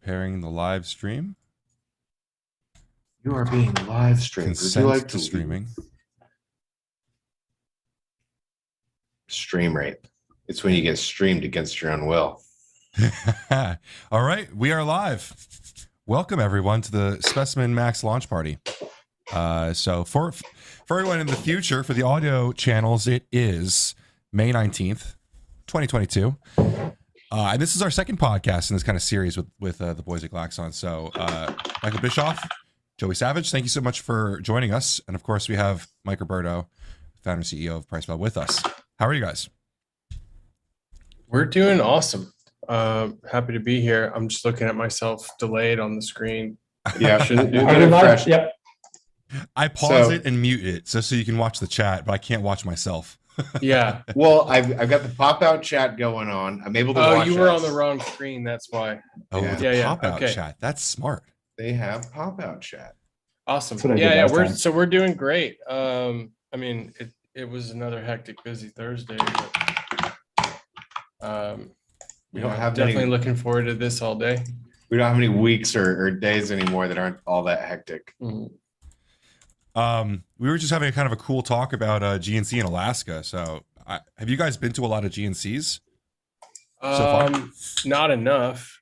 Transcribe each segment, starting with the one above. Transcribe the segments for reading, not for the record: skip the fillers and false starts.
preparing the live stream. You are being live streamed. Would you Consent like to streaming. Stream rape. It's when you get streamed against your own will. All right, we are live. Welcome everyone to the Specimen Max launch party. So for everyone in the future, for the audio channels, it is May 19th, 2022. And this is our second podcast in this kind of series with the boys at Glaxon. So Michael Bischoff, Joey Savage, thank you so much for joining us. And of course, we have Mike Roberto, founder and CEO of PricePlow, with us. How are you guys? We're doing awesome. Happy to be here. I'm just looking at myself delayed on the screen. Yeah, Shouldn't do we'll that. Yep. I pause it and mute it so you can watch the chat, but I can't watch myself. Yeah. Well, I've got the pop-out chat going on. I'm able to watch. Oh, you were us. on the wrong screen. That's why. Oh, Yeah. the Yeah, pop-out okay. chat. That's smart. They have pop-out chat. Awesome. That's what I did Yeah. last time. We're doing great. I mean, it was another hectic, busy Thursday, but We don't have definitely many, looking forward to this all day. we don't have any weeks or days anymore that aren't all that hectic. Mhm. We were just having a kind of a cool talk about GNC in Alaska. So have you guys been to a lot of GNCs? far? Not enough.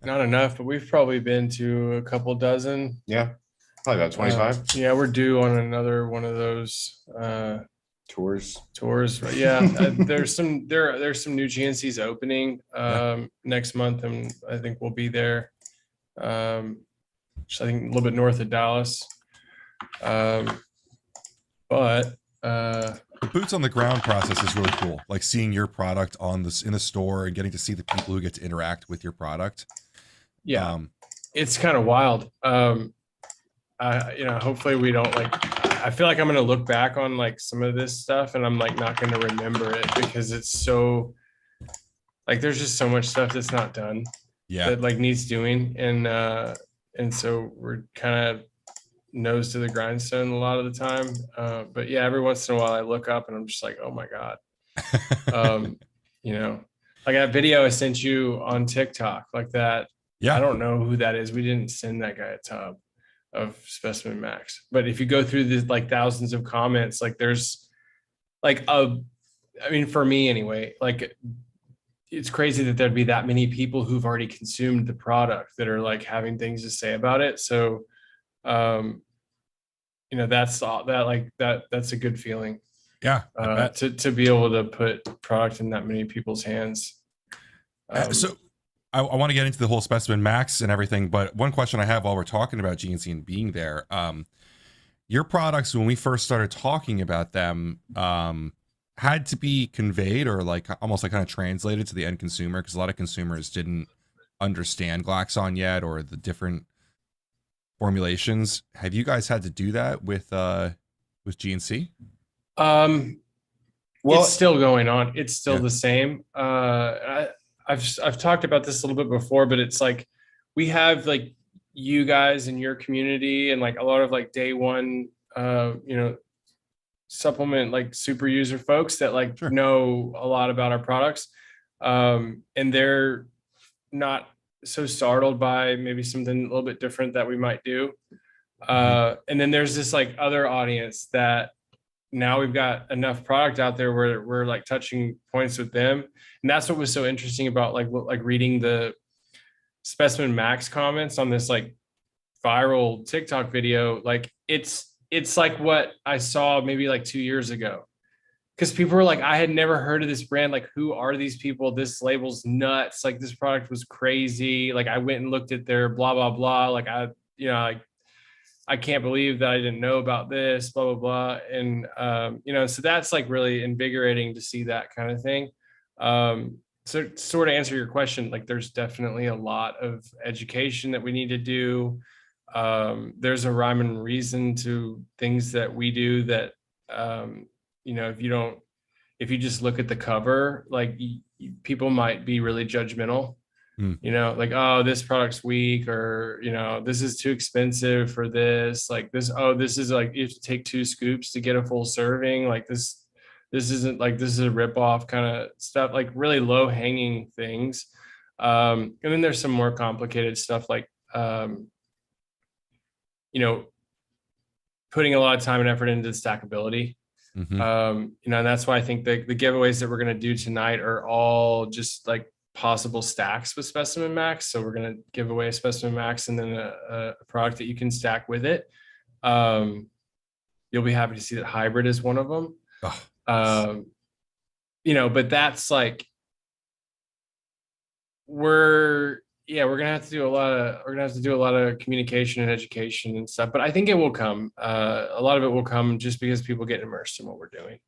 Not enough, but we've probably been to a couple dozen. Yeah, probably about 25 Yeah, we're due on another one of those tours. tours. But yeah, there's some new GNCs opening next month, and I think we'll be there. Just I think a little bit north of Dallas. But The boots on the ground process is really cool. Like seeing your product on this in the store and getting to see the people who get to interact with your product. yeah, it's kind of wild. Hopefully we don't I feel like I'm gonna look back on like some of this stuff and I'm like not gonna remember it because it's so there's just so much stuff that's not done that needs doing, and so we're kind of nose to the grindstone a lot of the time. But yeah, every once in a while I look up and I'm just like, oh my God. Like that video I sent you on TikTok, like that. Yeah. I don't know who that is. We didn't send that guy a tub of Specimen Max. But if you go through the thousands of comments, there's for me anyway, it's crazy that there'd be that many people who've already consumed the product that are having things to say about it. So that's all that's a good feeling. Yeah. To be able to put product in that many people's hands. So I want to get into the whole Specimen Max and everything, but one question I have while we're talking about GNC and being there, your products, when we first started talking about them, had to be conveyed or almost kind of translated to the end consumer, because a lot of consumers didn't understand Glaxon yet or the different formulations. Have you guys had to do that with GNC? Well, it's still going on. It's still the same. I've talked about this a little bit before, but it's we have you guys in your community and a lot of day one supplement super user folks that Sure. know a lot about our products, and they're not so startled by maybe something a little bit different that we might do. And then there's this other audience that now we've got enough product out there where we're touching points with them. And that's what was so interesting about reading the Specimen Max comments on this viral TikTok video. It's what I saw maybe 2 years ago. Because people were I had never heard of this brand. Who are these people? This label's nuts. This product was crazy. I went and looked at their blah, blah, blah. I can't believe that I didn't know about this, blah, blah, blah. And, so that's really invigorating to see that kind of thing. So to sort of answer your question, there's definitely a lot of education that we need to do. There's a rhyme and reason to things that we do that, if you just look at the cover, people might be really judgmental. Oh, this product's weak, or this is too expensive for this. This is you have to take 2 scoops to get a full serving. This isn't this is a ripoff kind of stuff. Really low hanging things. And then there's some more complicated stuff like, putting a lot of time and effort into the stackability. Mhm. And that's why I think the giveaways that we're going to do tonight are all just like possible stacks with Specimen Max. So we're going to give away a Specimen Max and then a product that you can stack with it. You'll be happy to see that hybrid is one of them. Oh, But that's like, we're gonna have to do a lot of communication and education and stuff, but I think it will come. A lot of it will come just because people get immersed in what we're doing.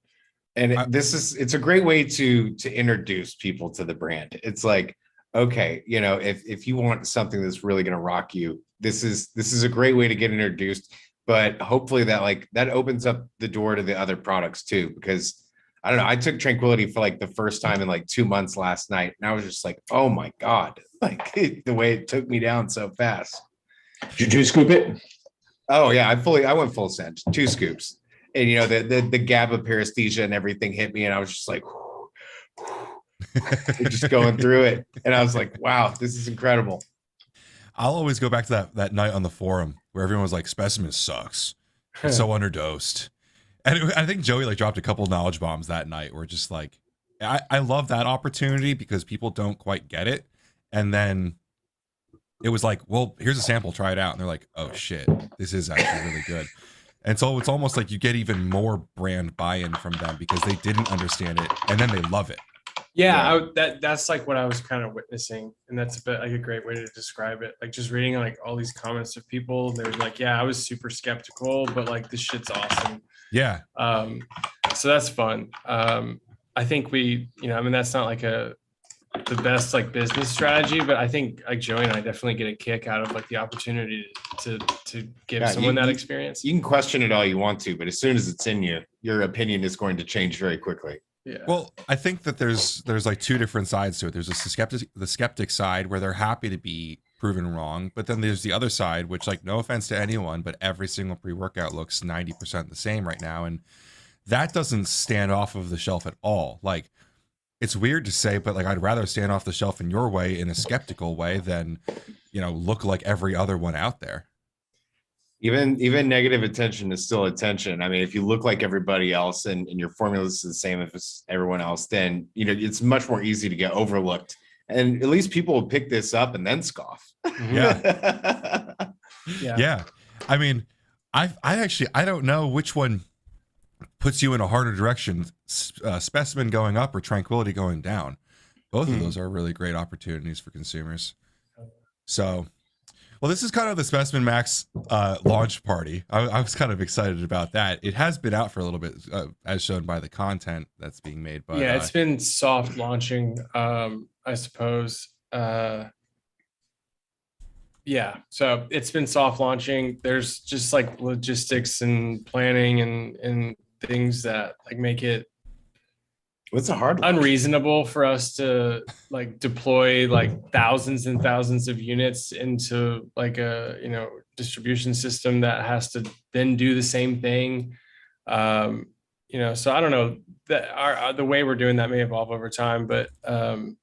And it's a great way to introduce people to the brand. It's like, okay, if you want something that's really going to rock you, this is a great way to get introduced. But hopefully that opens up the door to the other products too, because I don't know, I took Tranquility for like the first time in like 2 months last night, and I was just like, oh my God, like the way it took me down so fast. Did you scoop it? Oh yeah, I went full send, 2 scoops. And the GABA paresthesia and everything hit me, and I was just like, just going through it. And I was like, wow, this is incredible. I'll always go back to that night on the forum where everyone was like, Specimen sucks. It's so underdosed. And I think Joey like dropped a couple knowledge bombs that night where just like, I love that opportunity because people don't quite get it. And then it was like, well, here's a sample, try it out. And they're like, oh shit, this is actually really good. And so it's almost like you get even more brand buy-in from them because they didn't understand it and then they love it. Yeah, that's like what I was kind of witnessing, and that's a bit like a great way to describe it. Like just reading like all these comments of people, they're like, "Yeah, I was super skeptical, but like this shit's awesome." Yeah. So that's fun. I think that's not like the best like business strategy, but I think like Joey and I definitely get a kick out of like the opportunity to give someone that experience. You can question it all you want to, but as soon as it's in you, your opinion is going to change very quickly. Yeah. Well, I think that there's like 2 different sides to it. There's the skeptic side where they're happy to be proven wrong, but then there's the other side, which like no offense to anyone, but every single pre-workout looks 90% the same right now, and that doesn't stand off of the shelf at all. Like it's weird to say, but like I'd rather stand off the shelf in your way in a skeptical way than look like every other one out there. Even negative attention is still attention. I mean, if you look like everybody else and your formula is the same as everyone else, then it's much more easy to get overlooked. And at least people will pick this up and then scoff. Yeah. Yeah. I mean, I don't know which one puts you in a harder direction, Specimen going up or Tranquility going down. Both of those are really great opportunities for consumers. So, well, this is kind of the Specimen Max launch party. I was kind of excited about that. It has been out for a little bit, as shown by the content that's being made. But yeah, it's been soft launching, I suppose. Yeah, so it's been soft launching. There's just like logistics and planning and things that like make it What's a hard unreasonable for us to like deploy like thousands and thousands of units into like a distribution system that has to then do the same thing. So I don't know that the way we're doing that may evolve over time, but in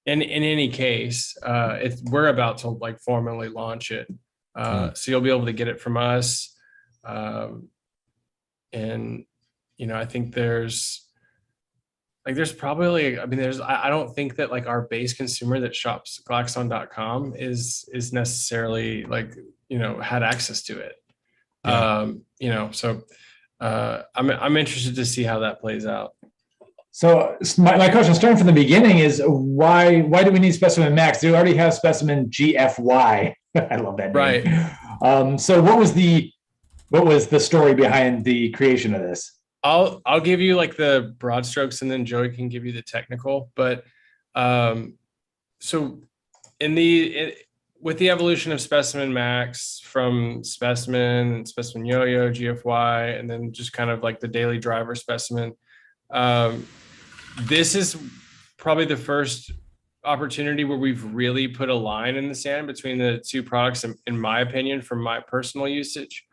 any case, we're about to like formally launch it, so you'll be able to get it from us, and I think there's probably, I don't think that like our base consumer that shops Glaxon.com is necessarily like, had access to it. Yeah. So I'm interested to see how that plays out. So my question, starting from the beginning, is why do we need Specimen Max? Do we already have Specimen GFY? I love that name. Right. So what was the story behind the creation of this? I'll give you like the broad strokes and then Joey can give you the technical, but so with the evolution of Specimen Max from Specimen and Specimen Yo-Yo, GFY, and then just kind of like the daily driver Specimen, this is probably the first opportunity where we've really put a line in the sand between the 2 products, in my opinion, from my personal usage.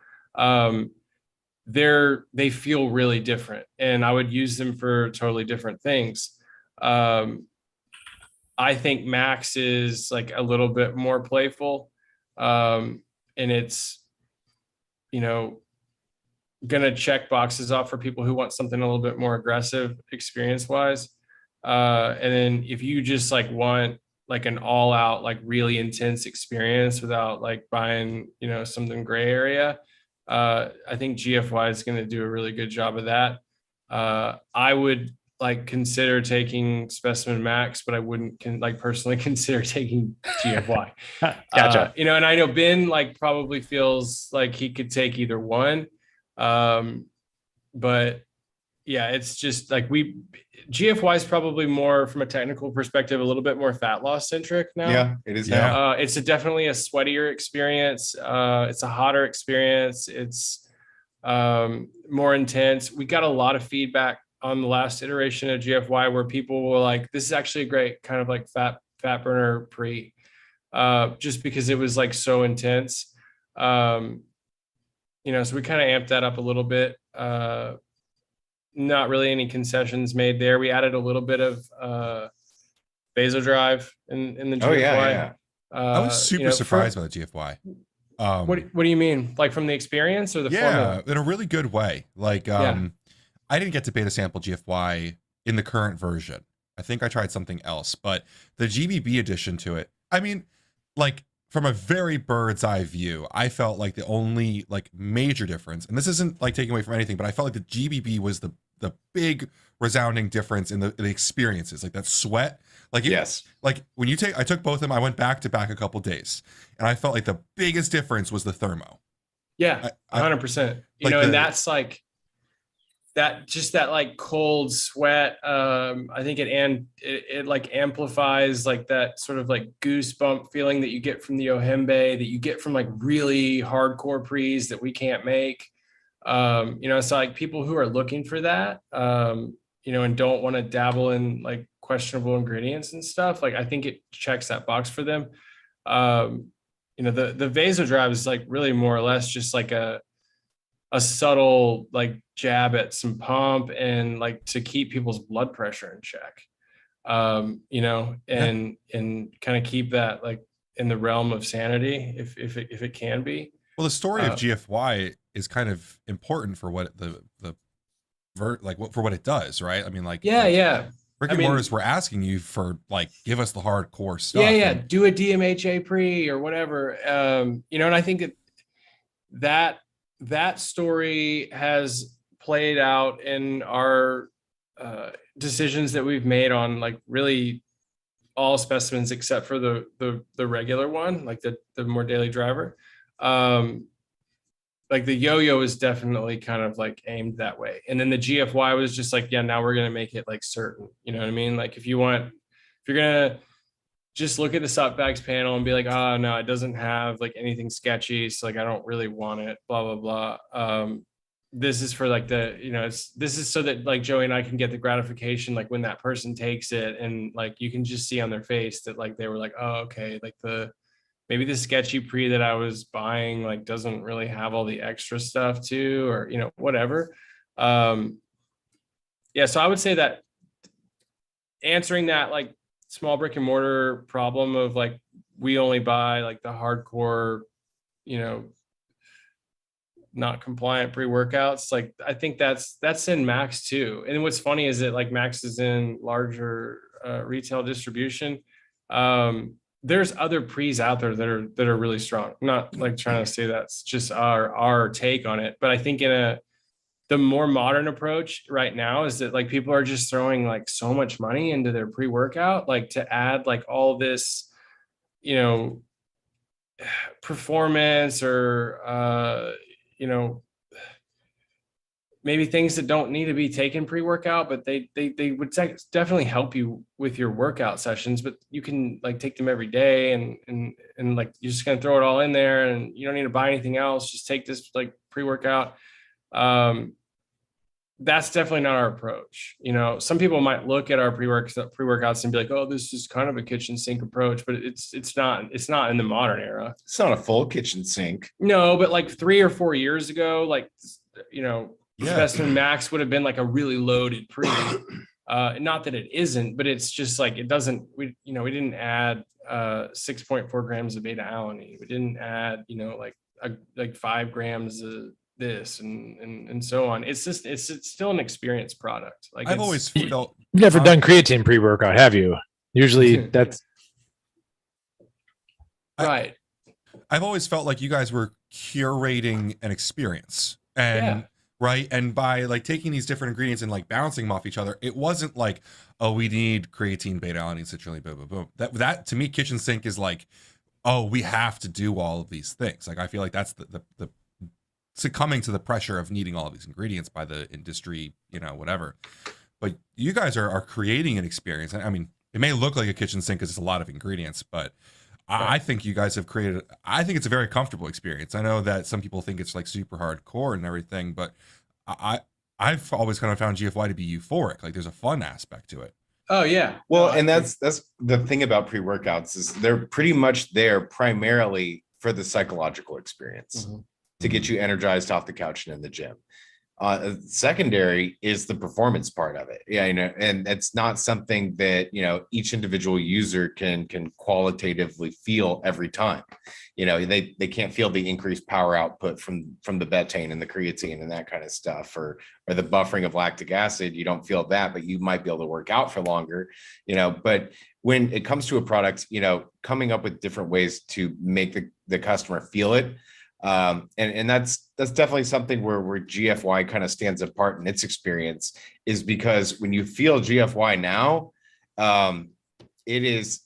They feel really different, and I would use them for totally different things. I think Max is like a little bit more playful. And it's, gonna check boxes off for people who want something a little bit more aggressive experience wise. And then if you just like want like an all out, like really intense experience without like buying, something gray area, I think GFY is going to do a really good job of that. I would like consider taking Specimen Max, but I wouldn't personally consider taking GFY. Gotcha. And I know Ben like probably feels like he could take either one. But yeah, it's just like GFY is probably more from a technical perspective, a little bit more fat loss centric now. Yeah, it is Yeah. now. It's definitely a sweatier experience. It's a hotter experience. It's more intense. We got a lot of feedback on the last iteration of GFY where people were like, this is actually a great kind of like fat burner pre, just because it was like so intense. So we kind of amped that up a little bit. Not really any concessions made there. We added a little bit of vasodrive in the GFY. Oh yeah. I was super surprised by the GFY. What do you mean? Like from the experience or the formula? In a really good way. Like, I didn't get to beta sample GFY in the current version. I think I tried something else, but the GBB addition to it, I mean, like from a very bird's eye view, I felt like the only like major difference, and this isn't like taking away from anything, but I felt like the GBB was the big resounding difference in the experiences, like that sweat. Like Yes. Like when I took both of them, I went back to back a couple days, and I felt like the biggest difference was the thermo. Yeah, 100%. And that's like that like cold sweat. I think it like amplifies like that sort of like goosebump feeling that you get from the Ohembe, that you get from like really hardcore pre's that we can't make. So like people who are looking for that, and don't want to dabble in like questionable ingredients and stuff, like I think it checks that box for them. The vasodrive is like really more or less just like a subtle like jab at some pump and like to keep people's blood pressure in check, and kind of keep that like in the realm of sanity if it can be. Well, the story of GFY is kind of important for what for what it does, right? I mean, like brick and mortars were asking you for like, give us the hardcore stuff. Do a DMHA pre or whatever. And I think that story has played out in our decisions that we've made on like really all specimens except for the regular one, like the more daily driver. Like the yo-yo is definitely kind of like aimed that way. And then the GFY was just like, now we're going to make it like certain, you know what I mean? Like if you're going to just look at the Sutbags panel and be like, oh no, it doesn't have like anything sketchy. So like, I don't really want it, blah, blah, blah. This is for like this is so that like Joey and I can get the gratification, like when that person takes it and like, you can just see on their face that like, they were like, oh, okay. Like maybe the sketchy pre that I was buying, like doesn't really have all the extra stuff too, or, whatever. So I would say that answering that like small brick and mortar problem of like, we only buy like the hardcore, not compliant pre-workouts. Like, I think that's in Max too. And what's funny is that like Max is in larger retail distribution. There's other pre's out there that are really strong. I'm not like trying to say that's just our take on it, but I think the more modern approach right now is that like people are just throwing like so much money into their pre-workout, like to add like all this, performance or maybe things that don't need to be taken pre-workout, but they would definitely help you with your workout sessions, but you can like take them every day and like, you're just going to throw it all in there and you don't need to buy anything else. Just take this like pre-workout. That's definitely not our approach. Some people might look at our pre-workouts and be like, oh, this is kind of a kitchen sink approach, but it's not in the modern era. It's not a full kitchen sink. No, but like 3 or 4 years ago, like, Specimen Max would have been like a really loaded pre. Not that it isn't, but it's just like, it doesn't, we didn't add 6.4 grams of beta alanine. We didn't add, like 5 grams of this and so on. It's just, it's still an experience product. Like I've always felt You've never done creatine pre-workout, have you? Usually that's right. I've always felt like you guys were curating an experience, and right. And by like taking these different ingredients and like bouncing them off each other, it wasn't like, oh, we need creatine, beta alanine, citrulline, boom, boom, boom. That to me, kitchen sink is like, oh, we have to do all of these things. Like, I feel like that's the succumbing to the pressure of needing all of these ingredients by the industry, whatever. But you guys are creating an experience. I mean, it may look like a kitchen sink because it's a lot of ingredients, but I think you guys have created, I think it's a very comfortable experience. I know that some people think it's like super hardcore and everything, but I've always kind of found GFY to be euphoric. Like, there's a fun aspect to it. Oh yeah. Well, No, and that's the thing about pre-workouts is they're pretty much there primarily for the psychological experience to get you energized off the couch and in the gym. Secondary is the performance part of it. Yeah, and it's not something that, each individual user can qualitatively feel every time. They can't feel the increased power output from the betaine and the creatine and that kind of stuff, or the buffering of lactic acid. You don't feel that, but you might be able to work out for longer, but when it comes to a product, coming up with different ways to make the customer feel it. And that's definitely something where GFY kind of stands apart in its experience, is because when you feel GFY now, it is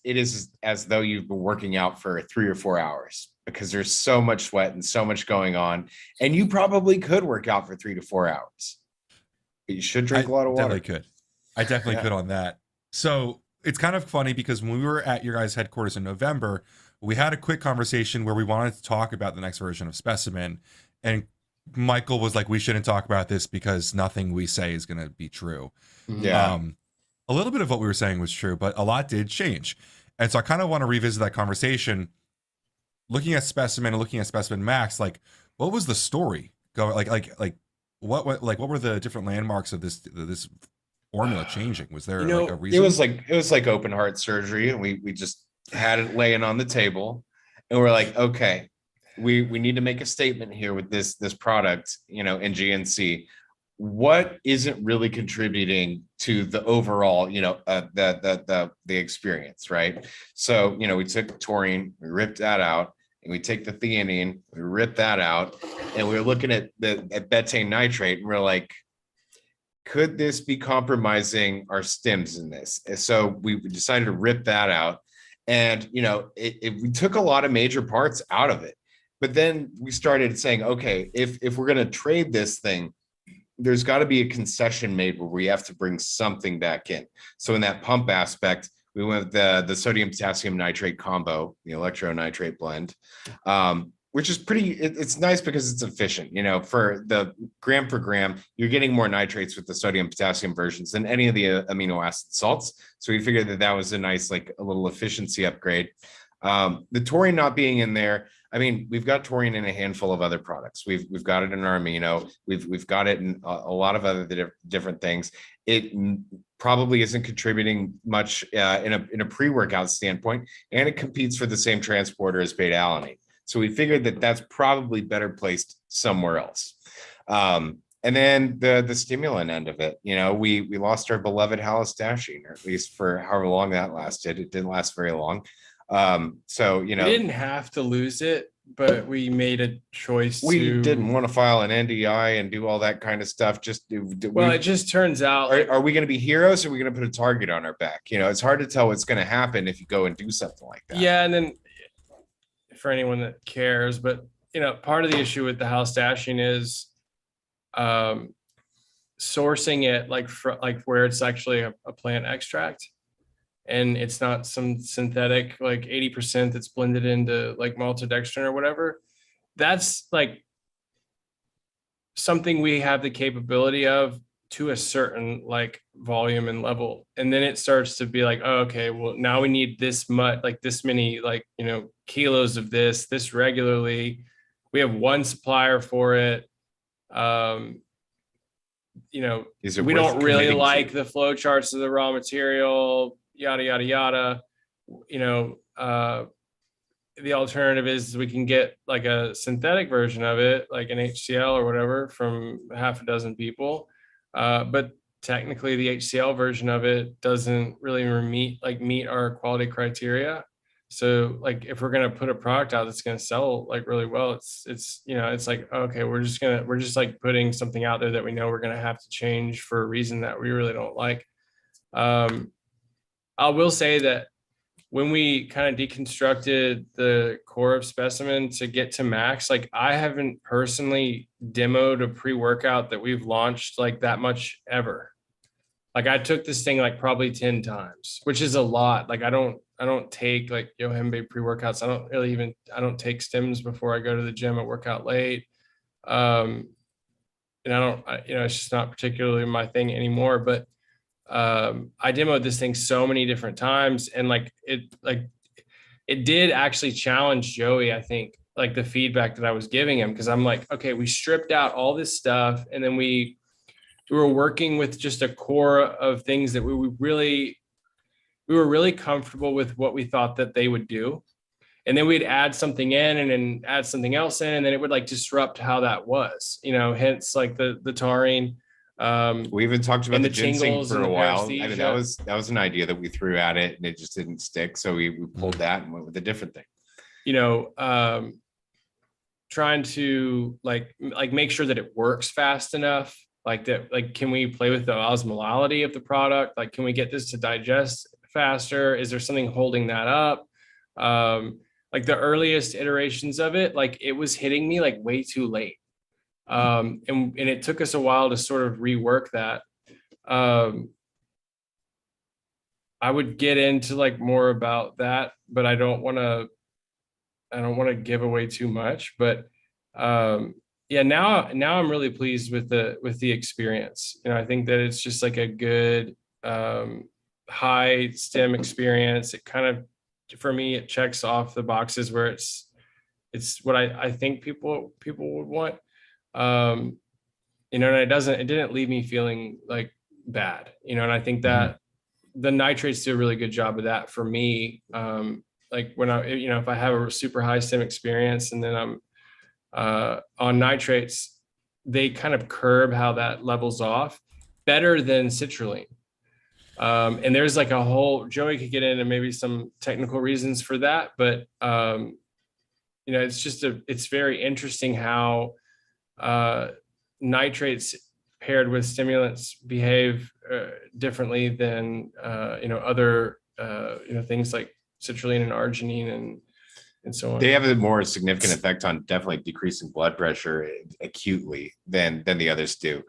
as though you've been working out for 3 or 4 hours, because there's so much sweat and so much going on, and you probably could work out for 3 to 4 hours. But you should drink a lot of water. I definitely could on that. So it's kind of funny because when we were at your guys' headquarters in November, we had a quick conversation where we wanted to talk about the next version of Specimen, and Michael was like, we shouldn't talk about this because nothing we say is going to be true. Yeah. A little bit of what we were saying was true, but a lot did change. And so I kind of want to revisit that conversation, looking at Specimen and looking at Specimen Max. Like, what was the story going? What were the different landmarks of this formula changing? Was there like a reason? It was like open heart surgery, and we just had it laying on the table, and we're like, okay, we need to make a statement here with this product, in GNC. What isn't really contributing to the overall, the experience, right? So, we took taurine, we ripped that out, and we take the theanine, we ripped that out, and we were looking at betaine nitrate, and we're like, could this be compromising our stims in this? And so we decided to rip that out. And, we took a lot of major parts out of it, but then we started saying, okay, if we're going to trade this thing, there's got to be a concession made where we have to bring something back in. So in that pump aspect, we went with the sodium potassium nitrate combo, the electronitrate blend, which is it's nice because it's efficient. For the gram per gram, you're getting more nitrates with the sodium potassium versions than any of the amino acid salts. So we figured that was a nice, like a little efficiency upgrade. The taurine not being in there, I mean, we've got taurine in a handful of other products. We've got it in our amino. We've got it in a lot of other different things. It probably isn't contributing much in a pre-workout standpoint, and it competes for the same transporter as beta alanine. So we figured that that's probably better placed somewhere else. And then the stimulant end of it, we lost our beloved halostashine, or at least for however long that lasted. It didn't last very long. So, we didn't have to lose it, but we made a choice. We didn't want to file an NDI and do all that kind of stuff. It just turns out. Are we going to be heroes, or are we going to put a target on our back? It's hard to tell what's going to happen if you go and do something like that. Yeah. And then for anyone that cares, but part of the issue with the halostashine is sourcing it like where it's actually a plant extract, and it's not some synthetic like 80% that's blended into like maltodextrin or whatever. That's like something we have the capability of to a certain like volume and level, and then it starts to be like, oh, okay, well now we need this much, like this many, like kilos of this regularly. We have one supplier for it. you know, Is it we worth don't really committing like to? the flow charts of the raw material, yada, yada, yada. You know, the alternative is we can get like a synthetic version of it, like an HCl or whatever, from half a dozen people. But technically the HCl version of it doesn't really meet our quality criteria. So like if we're gonna put a product out that's gonna sell like really well, it's you know, it's like, okay, we're just like putting something out there that we know we're gonna have to change for a reason that we really don't like. I will say that when we kind of deconstructed the core of Specimen to get to Max, like I haven't personally demoed a pre-workout that we've launched like that much ever. Like I took this thing like probably 10 times, which is a lot. Like I don't take like Yohimbe pre-workouts. I don't take stims before I go to the gym. I work out late. And it's just not particularly my thing anymore, but I demoed this thing so many different times, and it did actually challenge Joey, I think, like the feedback that I was giving him, because I'm like, okay, we stripped out all this stuff, and then we were working with just a core of things that we were really comfortable with what we thought that they would do. And then we'd add something in and then add something else in, and then it would like disrupt how that was, hence like the taurine. We even talked about and the the ginseng tingles for and a the while. I mean, paresthesia. that was an idea that we threw at it and it just didn't stick. So we pulled that and went with a different thing. Trying to like make sure that it works fast enough, like that, like, can we play with the osmolality of the product? Like, can we get this to digest faster? Is there something holding that up? Like the earliest iterations of it, like it was hitting me like way too late. And it took us a while to sort of rework that. I would get into like more about that, but I don't want to give away too much. But yeah, now I'm really pleased with the experience. I think that it's just like a good high stem experience. It kind of, for me, it checks off the boxes where it's what I think people would want. And it didn't leave me feeling like bad, and I think that the nitrates do a really good job of that for me. Like when if I have a super high stem experience and then I'm on nitrates, they kind of curb how that levels off better than citrulline. And there's like a whole, Joey could get into maybe some technical reasons for that, but it's very interesting how nitrates paired with stimulants behave differently than other things like citrulline and arginine and so on. They have a more significant effect on definitely decreasing blood pressure acutely than the others do.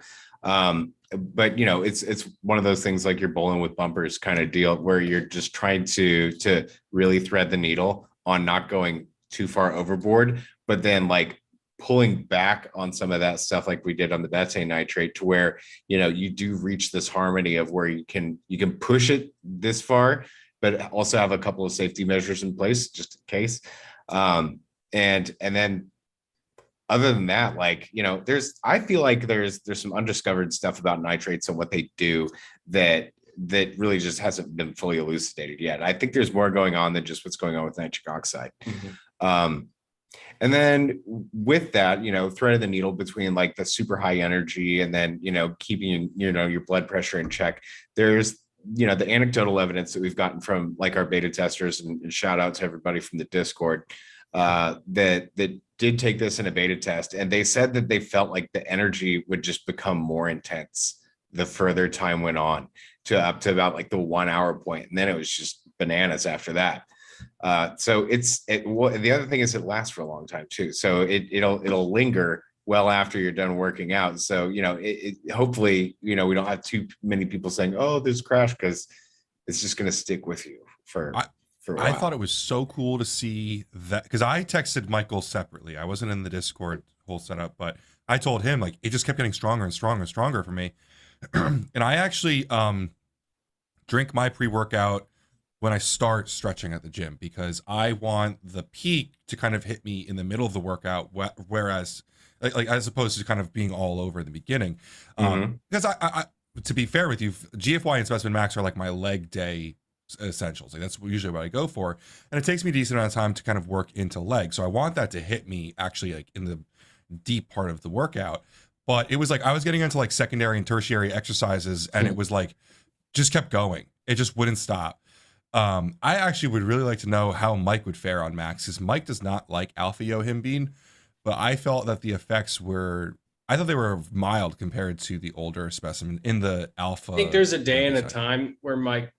But it's one of those things like you're bowling with bumpers kind of deal, where you're just trying to really thread the needle on not going too far overboard, but then like pulling back on some of that stuff like we did on the betaine nitrate, to where you do reach this harmony of where you can push it this far, but also have a couple of safety measures in place just in case. And then other than that, like, I feel like there's some undiscovered stuff about nitrates and what they do that really just hasn't been fully elucidated yet. I think there's more going on than just what's going on with nitric oxide. And then with that, threading the needle between like the super high energy and then, keeping, your blood pressure in check. There's, the anecdotal evidence that we've gotten from like our beta testers, and shout out to everybody from the Discord that did take this in a beta test. And they said that they felt like the energy would just become more intense the further time went on, to up to about like the 1 hour point. And then it was just bananas after that. So the other thing is it lasts for a long time too. So it'll linger well after you're done working out. So, hopefully, we don't have too many people saying, oh, there's a crash, because it's just going to stick with you for a while. I thought it was so cool to see that, because I texted Michael separately. I wasn't in the Discord whole setup, but I told him like it just kept getting stronger and stronger and stronger for me. And I actually drink my pre-workout when I start stretching at the gym, because I want the peak to kind of hit me in the middle of the workout, whereas like as opposed to kind of being all over in the beginning. Because I to be fair with you, GFY and Specimen Max are like my leg day essentials. Like that's usually what I go for, and it takes me a decent amount of time to kind of work into leg. So I want that to hit me actually like in the deep part of the workout. But it was like I was getting into like secondary and tertiary exercises, and it was like just kept going. It just wouldn't stop. I actually would really like to know how Mike would fare on Max, because Mike does not like alpha yohimbine, but I felt that the effects I thought they were mild compared to the older specimen in the alpha. I think there's a day and a time where Mike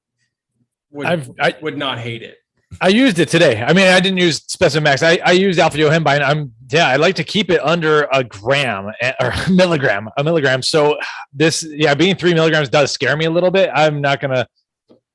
would not hate it. I used it today. I mean, I didn't use Specimen Max. I used alpha yohimbine. I like to keep it under a gram or a milligram. So this, being 3 milligrams does scare me a little bit. I'm not going to,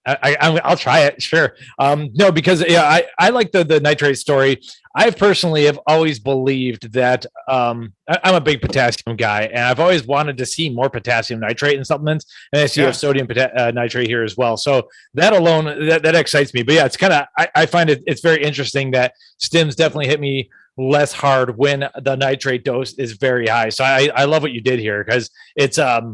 I'll try it. Sure. No, because I like the nitrate story. I personally have always believed that I'm a big potassium guy, and I've always wanted to see more potassium nitrate in supplements. And I see you have sodium nitrate here as well. So that alone, that excites me. But yeah, it's kind of, I find it's very interesting that stims definitely hit me less hard when the nitrate dose is very high. So I love what you did here, because it's a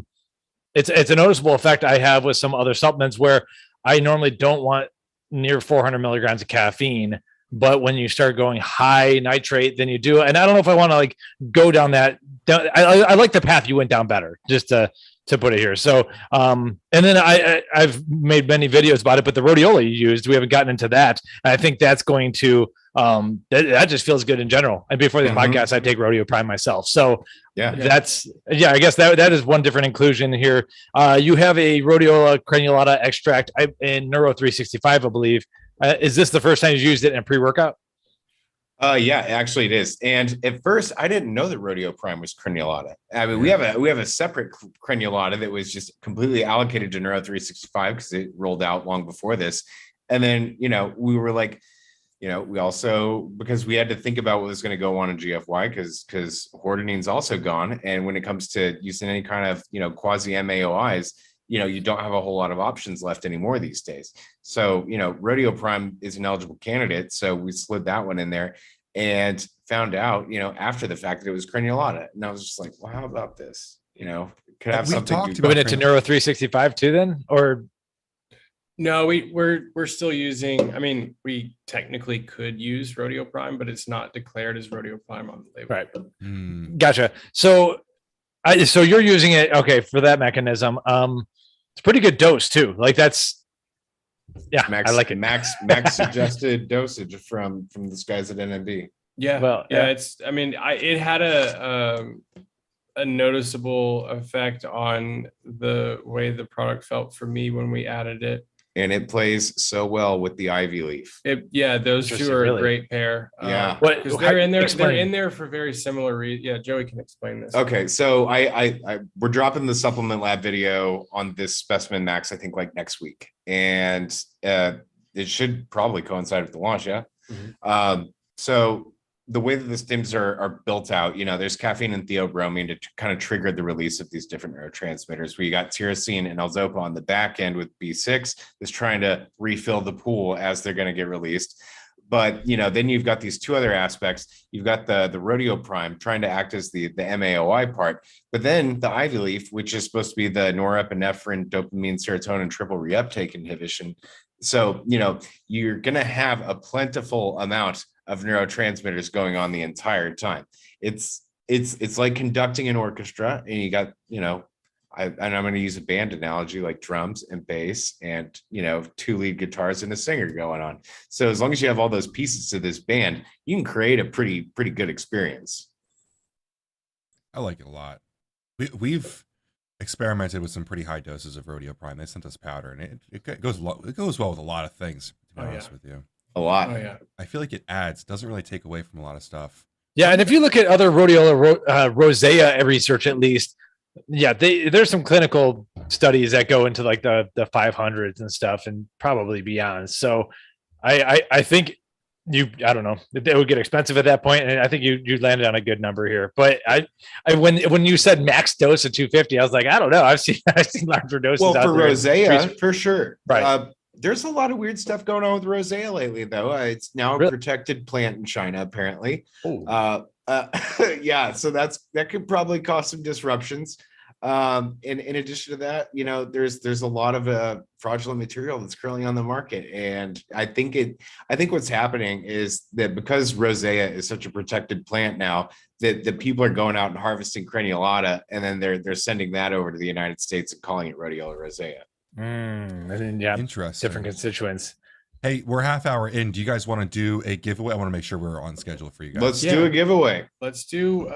noticeable effect I have with some other supplements where I normally don't want near 400 milligrams of caffeine, but when you start going high nitrate, then you do. And I don't know if I want to like go down that. I like the path you went down better, just to put it here. So, and then I've made many videos about it, but the Rhodiola you used, we haven't gotten into that. And I think that's going to, that just feels good in general. And before the podcast, I take Rhodiola Prime myself. So I guess that is one different inclusion here. You have a Rhodiola crenulata extract in Neuro 365, I believe. Is this the first time you used it in a pre-workout? Yeah, actually it is. And at first I didn't know that Rhodiola Prime was crenulata. I mean, we have a separate crenulata that was just completely allocated to Neuro 365 because it rolled out long before this. And then, we were like, we also, because we had to think about what was going to go on in GFY, because hortonine's also gone. And when it comes to using any kind of, quasi MAOIs, you don't have a whole lot of options left anymore these days. So, Rhodiola Prime is an eligible candidate. So we slid that one in there and found out, after the fact that it was crenulata. And I was just like, well, how about this? Could have something. Moving it to Neuro 365 too then? Or no, we're still using, I mean, we technically could use Rhodiola Prime, but it's not declared as Rhodiola Prime on the label. Right. Gotcha. So you're using it, okay, for that mechanism. It's a pretty good dose too. Like that's, Max, I like it. Max suggested dosage from this guys at NMB. Yeah. Well, it had a noticeable effect on the way the product felt for me when we added it. And it plays so well with the Ivy Leaf. Those two are a great pair. Because they're in there. They're in there for very similar reasons. Yeah, Joey can explain this. Okay, so we're dropping the Supplement Lab video on this Specimen Max, I think, like next week, and it should probably coincide with the launch. Yeah. Mm-hmm. So the way that the stims are built out, there's caffeine and theobromine to kind of trigger the release of these different neurotransmitters, where you got tyrosine and L-Zopa on the back end with B6 that's trying to refill the pool as they're going to get released. But, then you've got these two other aspects. You've got the Rhodiola Prime trying to act as the MAOI part, but then the Ivy Leaf, which is supposed to be the norepinephrine, dopamine, serotonin, triple reuptake inhibition. So, you're going to have a plentiful amount of neurotransmitters going on the entire time. It's like conducting an orchestra, and you got, I'm going to use a band analogy, like drums and bass and, 2 lead guitars and a singer going on. So as long as you have all those pieces to this band, you can create a pretty good experience. I like it a lot. We've experimented with some pretty high doses of Rhodiola Prime. They sent us powder, and it goes well with a lot of things, to be honest with you. A lot. Oh, yeah. I feel like it doesn't really take away from a lot of stuff. Yeah, and if you look at other Rhodiola rosea research, at least, there's some clinical studies that go into like the 500s and stuff, and probably beyond. So I think I don't know, it would get expensive at that point, and I think you landed on a good number here. But when you said max dose of 250, I was like, I don't know. I've seen larger doses. Well, for rosea, for sure. Right. There's a lot of weird stuff going on with rosea lately, though. It's now a Really? protected plant in China, apparently. Oh. Yeah, so that could probably cause some disruptions. In addition to that, there's a lot of fraudulent material that's currently on the market, and I think what's happening is that because rosea is such a protected plant now, that the people are going out and harvesting craniolata, and then they're sending that over to the United States and calling it Rhodiola rosea. And then, yeah, Interesting. different constituents. Hey, we're half hour in. Do you guys want to do a giveaway? I want to make sure we're on schedule for you guys. Let's do a giveaway. Let's do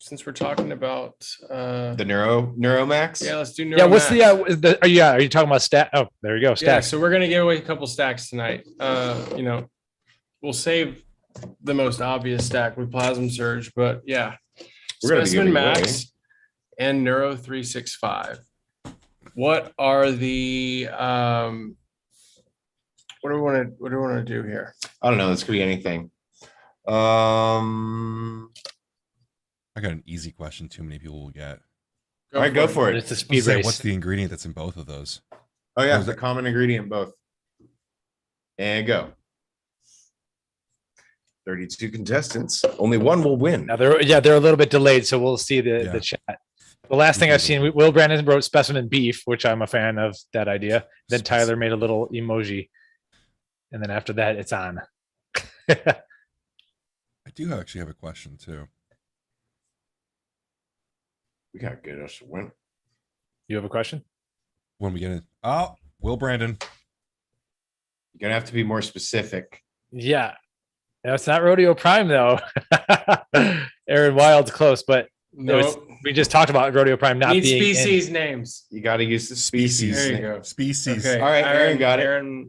since we're talking about The Neuro Max. yeah, let's do Yeah, what's Neuromax. are you talking about stat? Oh, there you go, Yeah, stacks. so we're gonna give away a couple stacks tonight. We'll save the most obvious stack with Plasma Surge, but yeah, We're gonna be Specimen giving away. Max and Neuro 365. What are the what do we want to do here? I don't know. This could be anything. I got an easy question. Too many people will get. All right, go for it. It's a speed Say, race. what's the ingredient that's in both of those? Oh yeah, Or is the it- common ingredient both. And go. 32 contestants. Only one will win. Now they're a little bit delayed, so we'll see Yeah. the chat. The last thing I've seen, Will Brandon wrote specimen beef, which I'm a fan of that idea. Then Tyler made a little emoji, and then after that, it's on. I do actually have a question too. We got to get us a win. You have a question? When we get in, Will Brandon. You're gonna have to be more specific. Yeah, no, it's not Rodeo Prime though. Aaron Wild's close, but No, we just talked about Rodeo Prime not need being in. species names. You got to use the species. There you go. Species. Okay, All right, Aaron got it.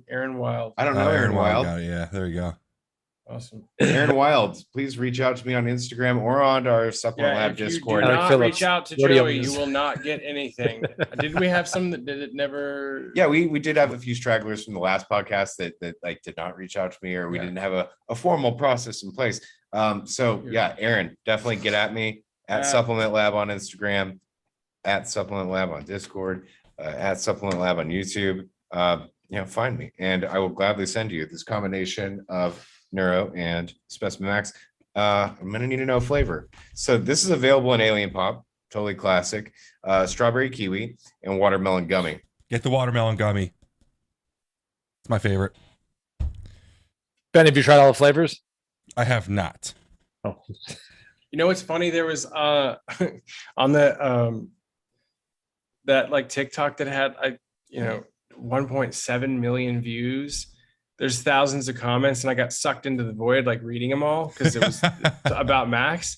Aaron Wild. I don't know Aaron Wild. Got it. Yeah, there you go. Awesome. Aaron Wild, please reach out to me on Instagram or on our Supplement Yeah, Lab if you Discord. do Alec not Phillips. reach out to Rodeo Joey, News. you will not get anything. Did we have some that did it never? Yeah, we did have a few stragglers from the last podcast that like did not reach out to me, or we Yeah. didn't have a formal process in place. So yeah, Aaron, definitely get at me at Supplement Lab on Instagram, at Supplement Lab on Discord, at Supplement Lab on YouTube. Find me, and I will gladly send you this combination of Neuro and Specimen Max. I'm gonna need to know flavor. So this is available in Alien Pop, totally classic, strawberry kiwi, and watermelon gummy. Get the watermelon gummy. It's my favorite. Ben, have you tried all the flavors? I have not. Oh, You know what's funny? There was on the that like TikTok that had 1.7 million views. There's thousands of comments, and I got sucked into the void, like reading them all because it was about Max.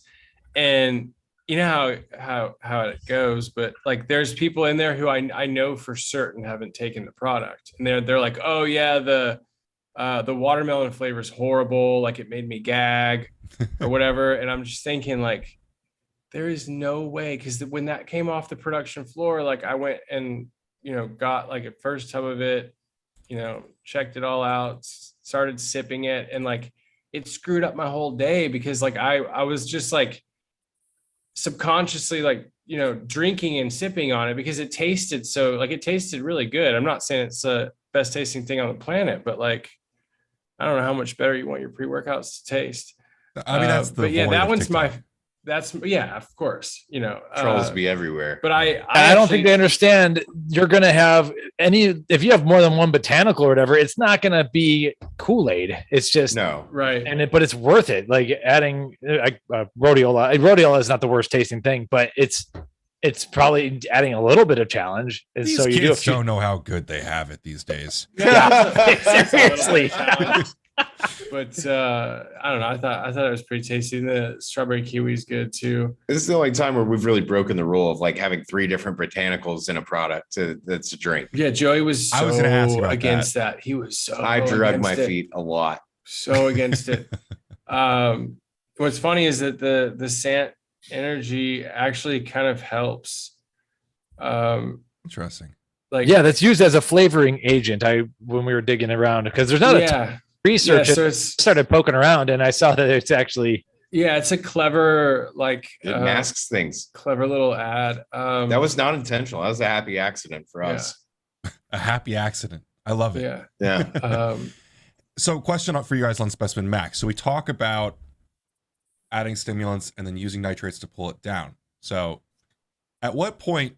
And you know how it goes, but like there's people in there who I know for certain haven't taken the product, and they're like, oh yeah, the watermelon flavor is horrible, like it made me gag or whatever. And I'm just thinking like, there is no way, because when that came off the production floor, like I went and got like a first tub of it, checked it all out, started sipping it, and like it screwed up my whole day because like I was just like subconsciously like drinking and sipping on it because it tasted really good. I'm not saying it's the best tasting thing on the planet, but like I don't know how much better you want your pre-workouts to taste. I mean, that's the. But yeah, void that of one's TikTok. of course, Trolls be everywhere. but I don't think they understand. You're going to have if you have more than one botanical or whatever, it's not going to be Kool-Aid. It's just No. right. but it's worth it. Like adding rhodiola. Rhodiola is not the worst tasting thing, but it's probably adding a little bit of challenge. And These so you kids do don't know how good they have it these days. Seriously. But I don't know. I thought it was pretty tasty. The strawberry kiwi is good too. This is the only time where we've really broken the rule of like having 3 different botanicals in a product that's a drink. Yeah, Joey was I was gonna ask so about against that. He was so I drug my against it. feet a lot. So against it. What's funny is that the Sant energy actually kind of helps. Interesting. Like Yeah, that's used as a flavoring agent. When we were digging around, because there's not a ton of research. Yeah, so I it's started poking around and I saw that it's actually it's a clever It masks things. clever little ad. That was not intentional. That was a happy accident for us. A happy accident. I love it. Yeah. Yeah. So question for you guys on Specimen Max. So we talk about adding stimulants and then using nitrates to pull it down. So at what point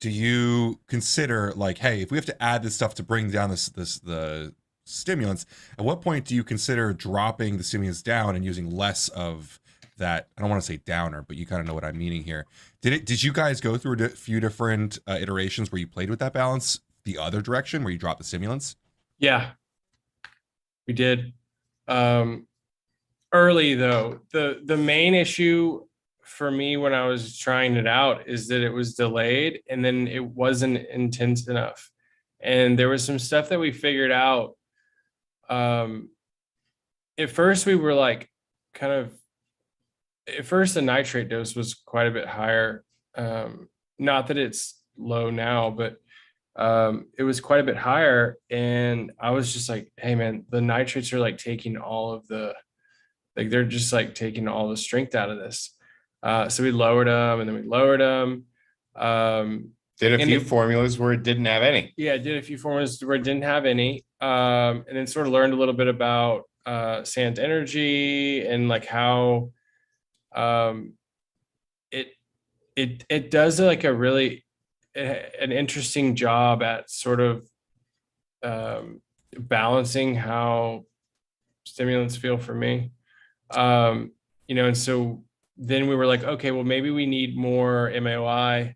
do you consider like, hey, if we have to add this stuff to bring down the stimulants, at what point do you consider dropping the stimulants down and using less of that? I don't want to say downer, but you kind of know what I'm meaning here. Did you guys go through a few different iterations where you played with that balance the other direction where you drop the stimulants? Yeah, we did. Early though, the main issue for me when I was trying it out is that it was delayed and then it wasn't intense enough. And there was some stuff that we figured out. At first we were like at first the nitrate dose was quite a bit higher. Not that it's low now, but it was quite a bit higher. And I was just like, hey man, the nitrates are like taking all of they're just like taking all the strength out of this. So we lowered them and then we lowered them. Did a few formulas where it didn't have any. Yeah, did a few formulas where it didn't have any. And then sort of learned a little bit about Sant energy and like how it does like a really an interesting job at sort of balancing how stimulants feel for me. And so then we were like, okay, well maybe we need more MAOI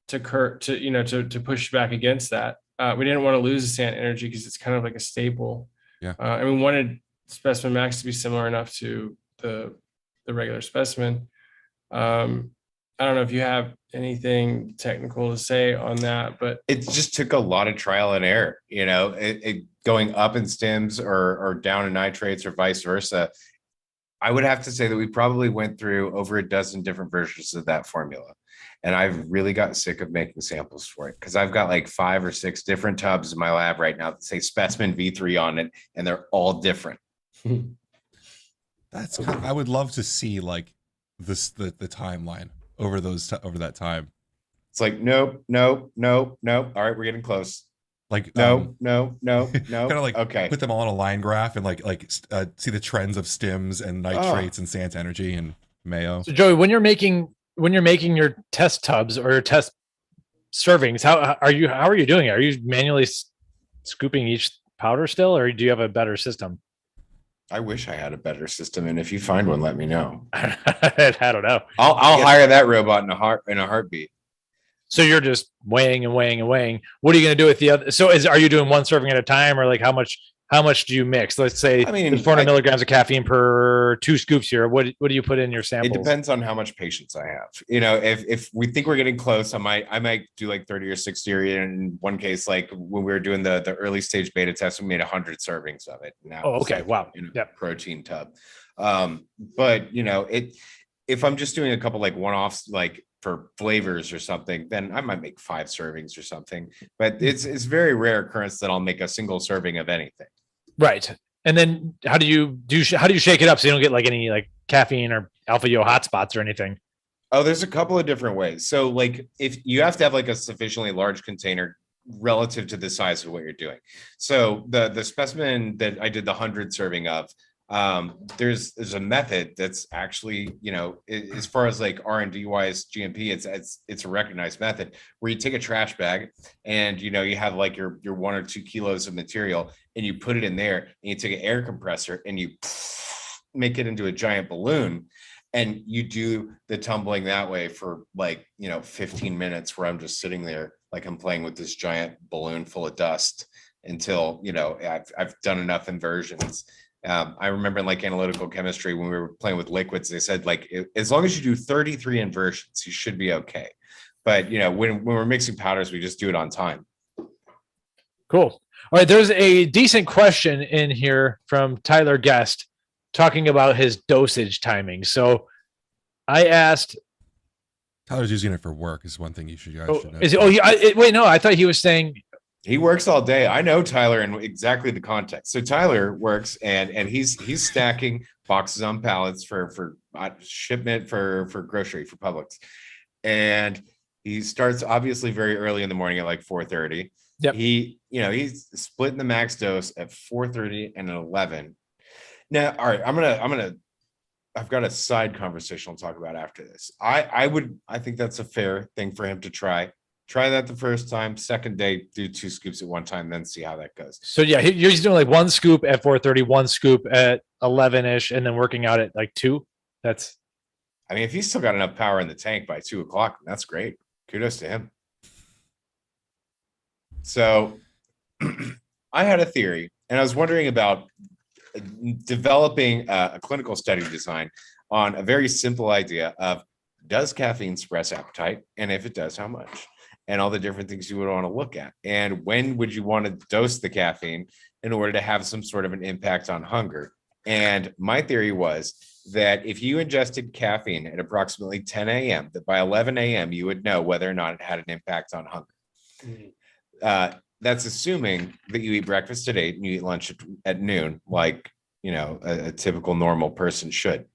to push back against that. We didn't want to lose the Sant energy because it's kind of like a staple. Yeah. And we wanted Specimen Max to be similar enough to the regular specimen. I don't know if you have anything technical to say on that, but it just took a lot of trial and error, it going up in stims or down in nitrates or vice versa. I would have to say that we probably went through over a dozen different versions of that formula. And I've really got sick of making samples for it because I've got like 5 or 6 different tubs in my lab right now that say specimen V3 on it, and they're all different. I would love to see like the timeline over that time. It's like, nope. All right, we're getting close. Like no. Kind of like okay. Put them all on a line graph and see the trends of stims and nitrates and Sant energy and mayo. So Joey, when you're making your test tubs or your test servings, how are you doing it? Are you manually scooping each powder still, or do you have a better system? I wish I had a better system, and if you find one, let me know. I don't know. I'll hire that robot in a heartbeat. So you're just weighing and weighing and weighing. What are you going to do with the other? So are you doing one serving at a time, or like how much do you mix? Let's say 400 milligrams of caffeine per 2 scoops here. What do you put in your samples? It depends on how much patience I have. If we think we're getting close, I might do like 30 or 60, or in one case, like when we were doing the early stage beta test, we made 100 servings of it. Now, okay, like, wow, protein tub. But if I'm just doing a couple like one-offs, like for flavors or something, then I might make 5 servings or something. But it's very rare occurrence that I'll make a single serving of anything. Right. And then how do you shake it up so you don't get like any like caffeine or alpha yo hotspots or anything? Oh, there's a couple of different ways. So like if you have to have like a sufficiently large container relative to the size of what you're doing. So the specimen that I did the 100 serving of, there's a method that's actually, as far as like R&D wise GMP, it's a recognized method where you take a trash bag and you have like your 1 or 2 kilos of material and you put it in there and you take an air compressor and you make it into a giant balloon, and you do the tumbling that way for like 15 minutes where I'm just sitting there like I'm playing with this giant balloon full of dust until I've done enough inversions. I remember in like analytical chemistry when we were playing with liquids, they said like as long as you do 33 inversions, you should be okay. But when we're mixing powders, we just do it on time. Cool. All right, there's a decent question in here from Tyler Guest talking about his dosage timing. So I asked. Tyler's using it for work is one thing you should know. Wait, no, I thought he was saying. He works all day. I know Tyler in exactly the context. So Tyler works and he's stacking boxes on pallets for shipment for grocery for Publix. And he starts obviously very early in the morning at like 4:30. Yep. He's splitting the max dose at 4:30 and an 11. Now, all right, I've got a side conversation I'll talk about after this. I think that's a fair thing for him to try. Try that the first time. Second day, do 2 scoops at one time, then see how that goes. So yeah, he's doing like 1 scoop at 4:30, 1 scoop at 11-ish, and then working out at like 2. That's. I mean, if he's still got enough power in the tank by 2 o'clock, that's great. Kudos to him. So I had a theory, and I was wondering about developing a clinical study design on a very simple idea of, does caffeine suppress appetite? And if it does, how much? And all the different things you would want to look at. And when would you want to dose the caffeine in order to have some sort of an impact on hunger? And my theory was that if you ingested caffeine at approximately 10 a.m., that by 11 a.m., you would know whether or not it had an impact on hunger. That's assuming that you eat breakfast at 8 and you eat lunch at noon, like, a typical normal person should.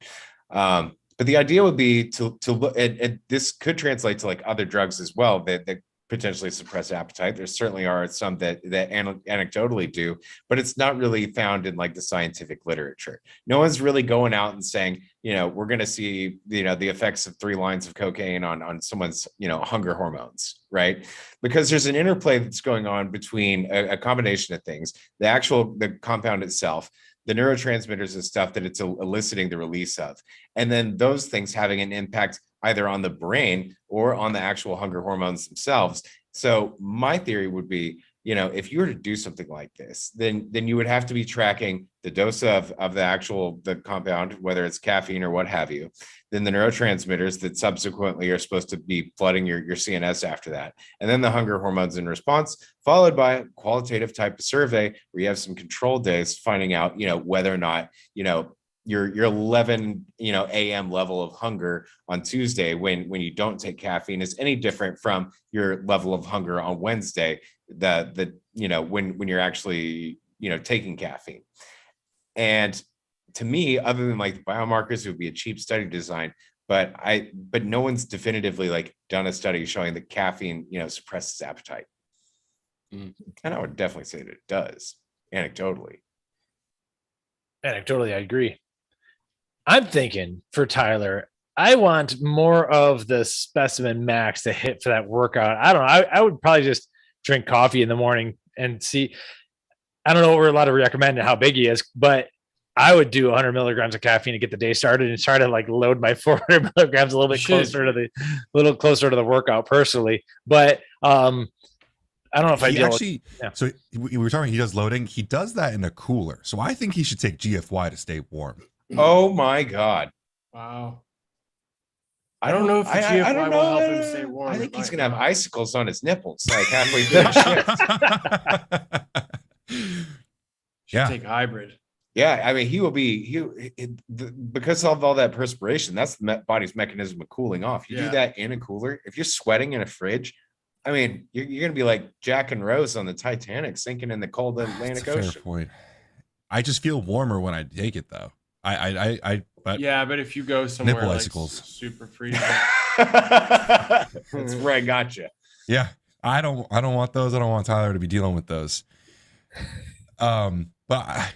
But the idea would be to look at, this could translate to like other drugs as well that potentially suppress appetite. There certainly are some that anecdotally do, but it's not really found in like the scientific literature. No one's really going out and saying, we're going to see, the effects of 3 lines of cocaine on someone's, hunger hormones, right? Because there's an interplay that's going on between a combination of things, the compound itself, the neurotransmitters and stuff that it's eliciting the release of, and then those things having an impact either on the brain or on the actual hunger hormones themselves. So my theory would be, if you were to do something like this, then you would have to be tracking the dose of the compound, whether it's caffeine or what have you, then the neurotransmitters that subsequently are supposed to be flooding your CNS after that, and then the hunger hormones in response, followed by a qualitative type of survey where you have some control days finding out, whether or not, your 11 a.m. level of hunger on Tuesday when you don't take caffeine is any different from your level of hunger on Wednesday, when you're actually taking caffeine. And to me, other than like the biomarkers, it would be a cheap study design, but no one's definitively like done a study showing that caffeine suppresses appetite. And I would definitely say that it does, anecdotally. Anecdotally, I agree. I'm thinking for Tyler, I want more of the Specimen Max to hit for that workout. I don't know. I would probably just drink coffee in the morning and see. I don't know what we're allowed to recommend and how big he is, but I would do 100 milligrams of caffeine to get the day started and try to like load my 400 milligrams a little bit closer to the workout personally. But I don't know if I actually. Yeah. So we were talking. He does loading. He does that in a cooler. So I think he should take GFY to stay warm. Oh my God! Wow. I don't know if the GFY will help him stay warm. I think he's gonna have icicles on his nipples like halfway through the shift. Yeah, take hybrid. Yeah, I mean, he will be because of all that perspiration. That's the body's mechanism of cooling off. You do that in a cooler. If you're sweating in a fridge, I mean, you're going to be like Jack and Rose on the Titanic, sinking in the cold Atlantic Ocean. Fair point. I just feel warmer when I take it, though. But but if you go somewhere nipple like icicles, super freezing, that's where I got you. Yeah, I don't want those. I don't want Tyler to be dealing with those. But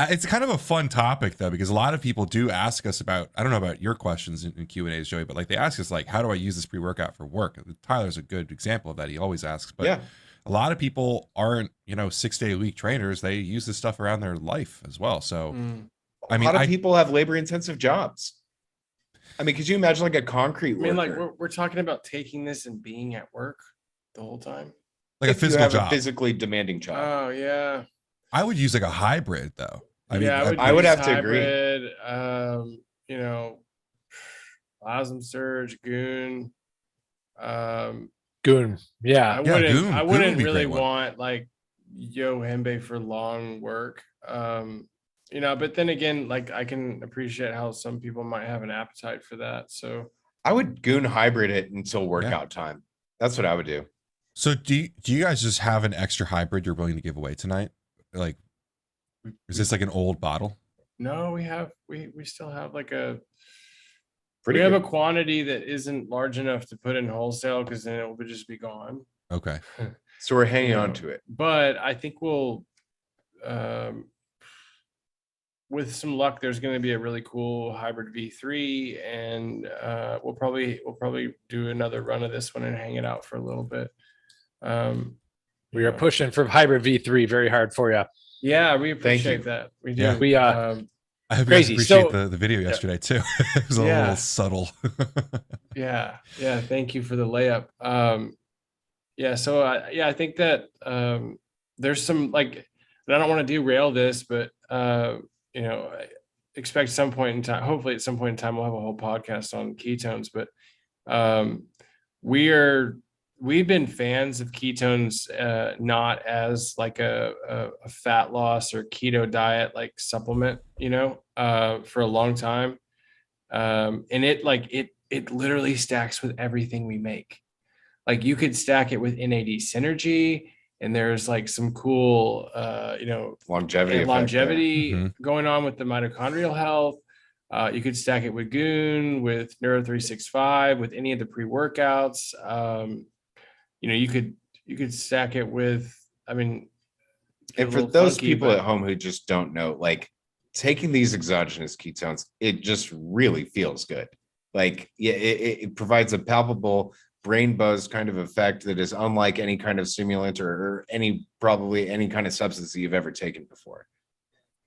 it's kind of a fun topic though, because a lot of people do ask us about, I don't know about your questions in Q&A's, Joey, but like they ask us like, how do I use this pre-workout for work? Tyler's a good example of that. He always asks, but a lot of people aren't, 6-day-a-week trainers. They use this stuff around their life as well. So, a lot of people have labor-intensive jobs. I mean, could you imagine like a concrete worker? like we're talking about taking this and being at work the whole time, like if a physical job, a physically demanding job. Oh yeah. I would use like a hybrid though. I would have to agree. Plasma surge, goon. Goon. Yeah. I wouldn't really want like Yohimbe for long work. But then again, like I can appreciate how some people might have an appetite for that. So I would goon hybrid it until workout time. That's what I would do. So do you guys just have an extra hybrid you're willing to give away tonight? Like, is this like an old bottle? No, we still have like a quantity that isn't large enough to put in wholesale because then it will just be gone. Okay. So we're hanging on to it. But I think we'll, with some luck, there's going to be a really cool hybrid V3, and we'll probably do another run of this one and hang it out for a little bit. We are pushing for hybrid V3 very hard for you. Yeah, we appreciate that. We do. Yeah. We I hope Crazy. you guys appreciate So- the video yesterday too. It was a Yeah. little subtle. Yeah. Thank you for the layup. So I think that there's some, like, and I don't want to derail this, but I expect some point in time, hopefully at some point in time, we'll have a whole podcast on ketones, but we've been fans of ketones, not as like a fat loss or keto diet, like supplement, for a long time. And it literally stacks with everything we make. Like, you could stack it with NAD synergy, and there's like some cool, Longevity going on with the mitochondrial health. You could stack it with Goon, with Neuro-365, with any of the pre-workouts. You could stack it with, and for those people at home who just don't know, like, taking these exogenous ketones, it just really feels good. Like, it provides a palpable brain buzz kind of effect that is unlike any kind of stimulant or probably any kind of substance that you've ever taken before.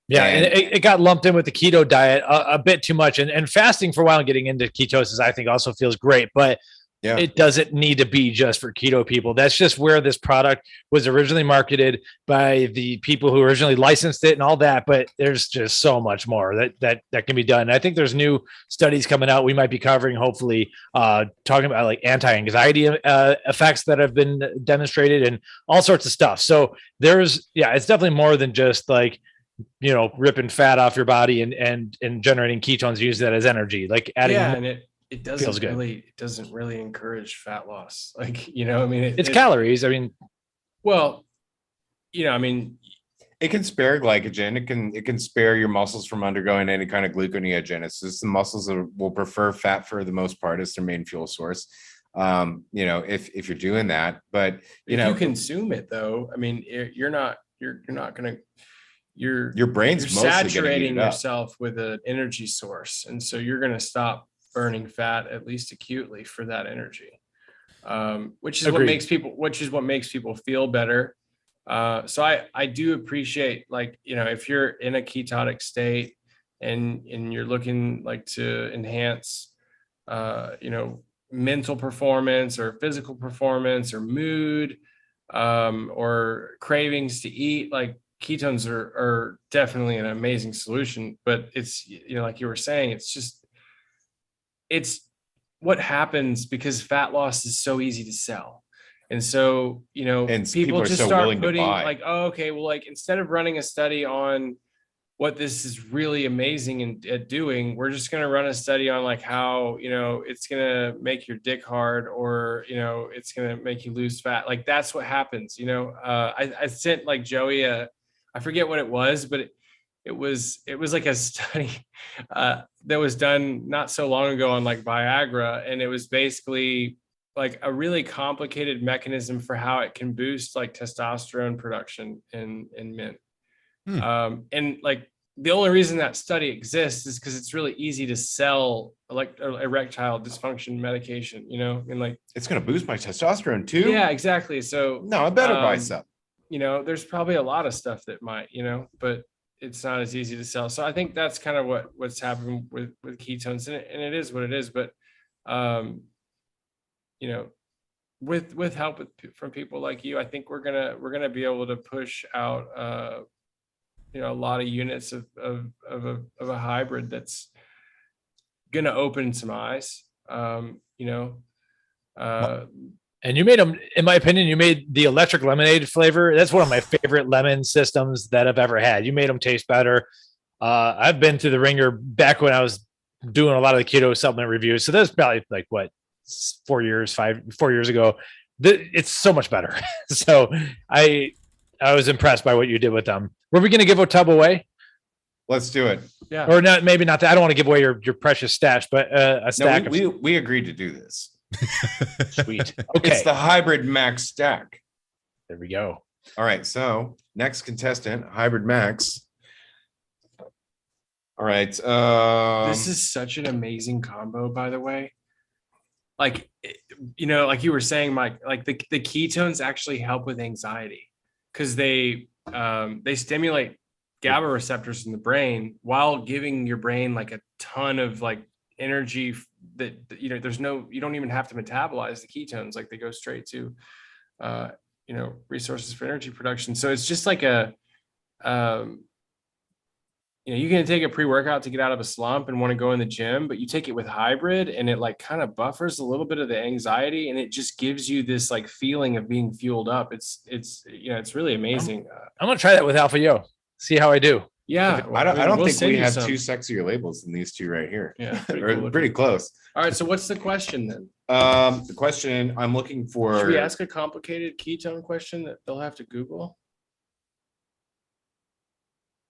Yeah, and it got lumped in with the keto diet a bit too much, and fasting for a while and getting into ketosis, I think, also feels great, but yeah, it doesn't need to be just for keto people. That's just where this product was originally marketed by the people who originally licensed it and all that. But there's just so much more that can be done. And I think there's new studies coming out we might be covering, hopefully, talking about like anti-anxiety effects that have been demonstrated and all sorts of stuff. So it's definitely more than just like, ripping fat off your body and generating ketones, use that as energy, like adding. Yeah, and it doesn't really encourage fat loss. Like, it's calories. I mean, well, it can spare glycogen. It can spare your muscles from undergoing any kind of gluconeogenesis. The muscles will prefer fat for the most part as their main fuel source. If you're doing that, but if you consume it though, I mean, you're not going to. Your brain's saturating yourself with an energy source, and so you're going to stop burning fat, at least acutely, for that energy, which is Agreed. what makes people feel better. So I do appreciate, like, if you're in a ketotic state and you're looking like to enhance mental performance or physical performance or mood, or cravings to eat, like, ketones are definitely an amazing solution. But it's, like you were saying, it's what happens because fat loss is so easy to sell. And so, and people just start putting like, oh, okay, well, like, instead of running a study on what this is really amazing at doing, we're just going to run a study on like how, it's going to make your dick hard, or, it's going to make you lose fat. Like, that's what happens. I sent like Joey I forget what it was, but it was like a study that was done not so long ago on like Viagra. And it was basically like a really complicated mechanism for how it can boost like testosterone production in men. And like, the only reason that study exists is because it's really easy to sell like erectile dysfunction medication, and like, it's going to boost my testosterone too. Yeah, exactly. So no, I better buy some. There's probably a lot of stuff that might, but it's not as easy to sell. So I think that's kind of what's happened with ketones, and it is what it is. But, with help from people like you, I think we're gonna be able to push out, a lot of units of a hybrid that's gonna open some eyes. And you made them, in my opinion, you made the electric lemonade flavor. That's one of my favorite lemon systems that I've ever had. You made them taste better. I've been to the ringer back when I was doing a lot of the keto supplement reviews. So that's probably like 4 years ago. It's so much better. So I was impressed by what you did with them. Were we going to give a tub away? Let's do it. Yeah. Or not, maybe not that. I don't want to give away your precious stash, but a stack. No, we agreed to do this. Sweet. Okay. It's the hybrid max stack. There we go. All right. So next contestant, Hybrid Max. All right. This is such an amazing combo, by the way. Like, like you were saying, Mike, like the ketones actually help with anxiety because they stimulate GABA receptors in the brain while giving your brain like a ton of like energy that, you don't even have to metabolize the ketones. Like they go straight to, resources for energy production. So it's just like you can take a pre-workout to get out of a slump and want to go in the gym, but you take it with hybrid and it like kind of buffers a little bit of the anxiety and it just gives you this like feeling of being fueled up. It's really amazing. I'm going to try that with Alpha Yo. See how I do. Yeah. I don't we'll think send we you have some. two sexier labels than these two right here. Yeah. Pretty close. All right. So what's the question then? The question I'm looking for. Should we ask a complicated ketone question that they'll have to Google?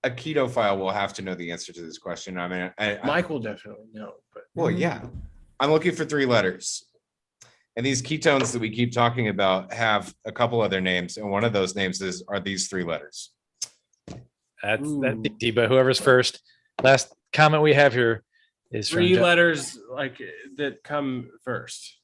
A keto file will have to know the answer to this question. I mean, Mike will definitely know, but well, yeah. I'm looking for 3 letters. And these ketones that we keep talking about have a couple other names. And one of those names are these 3 letters. That's easy, but whoever's first. Last comment we have here is 3 letters like that come first.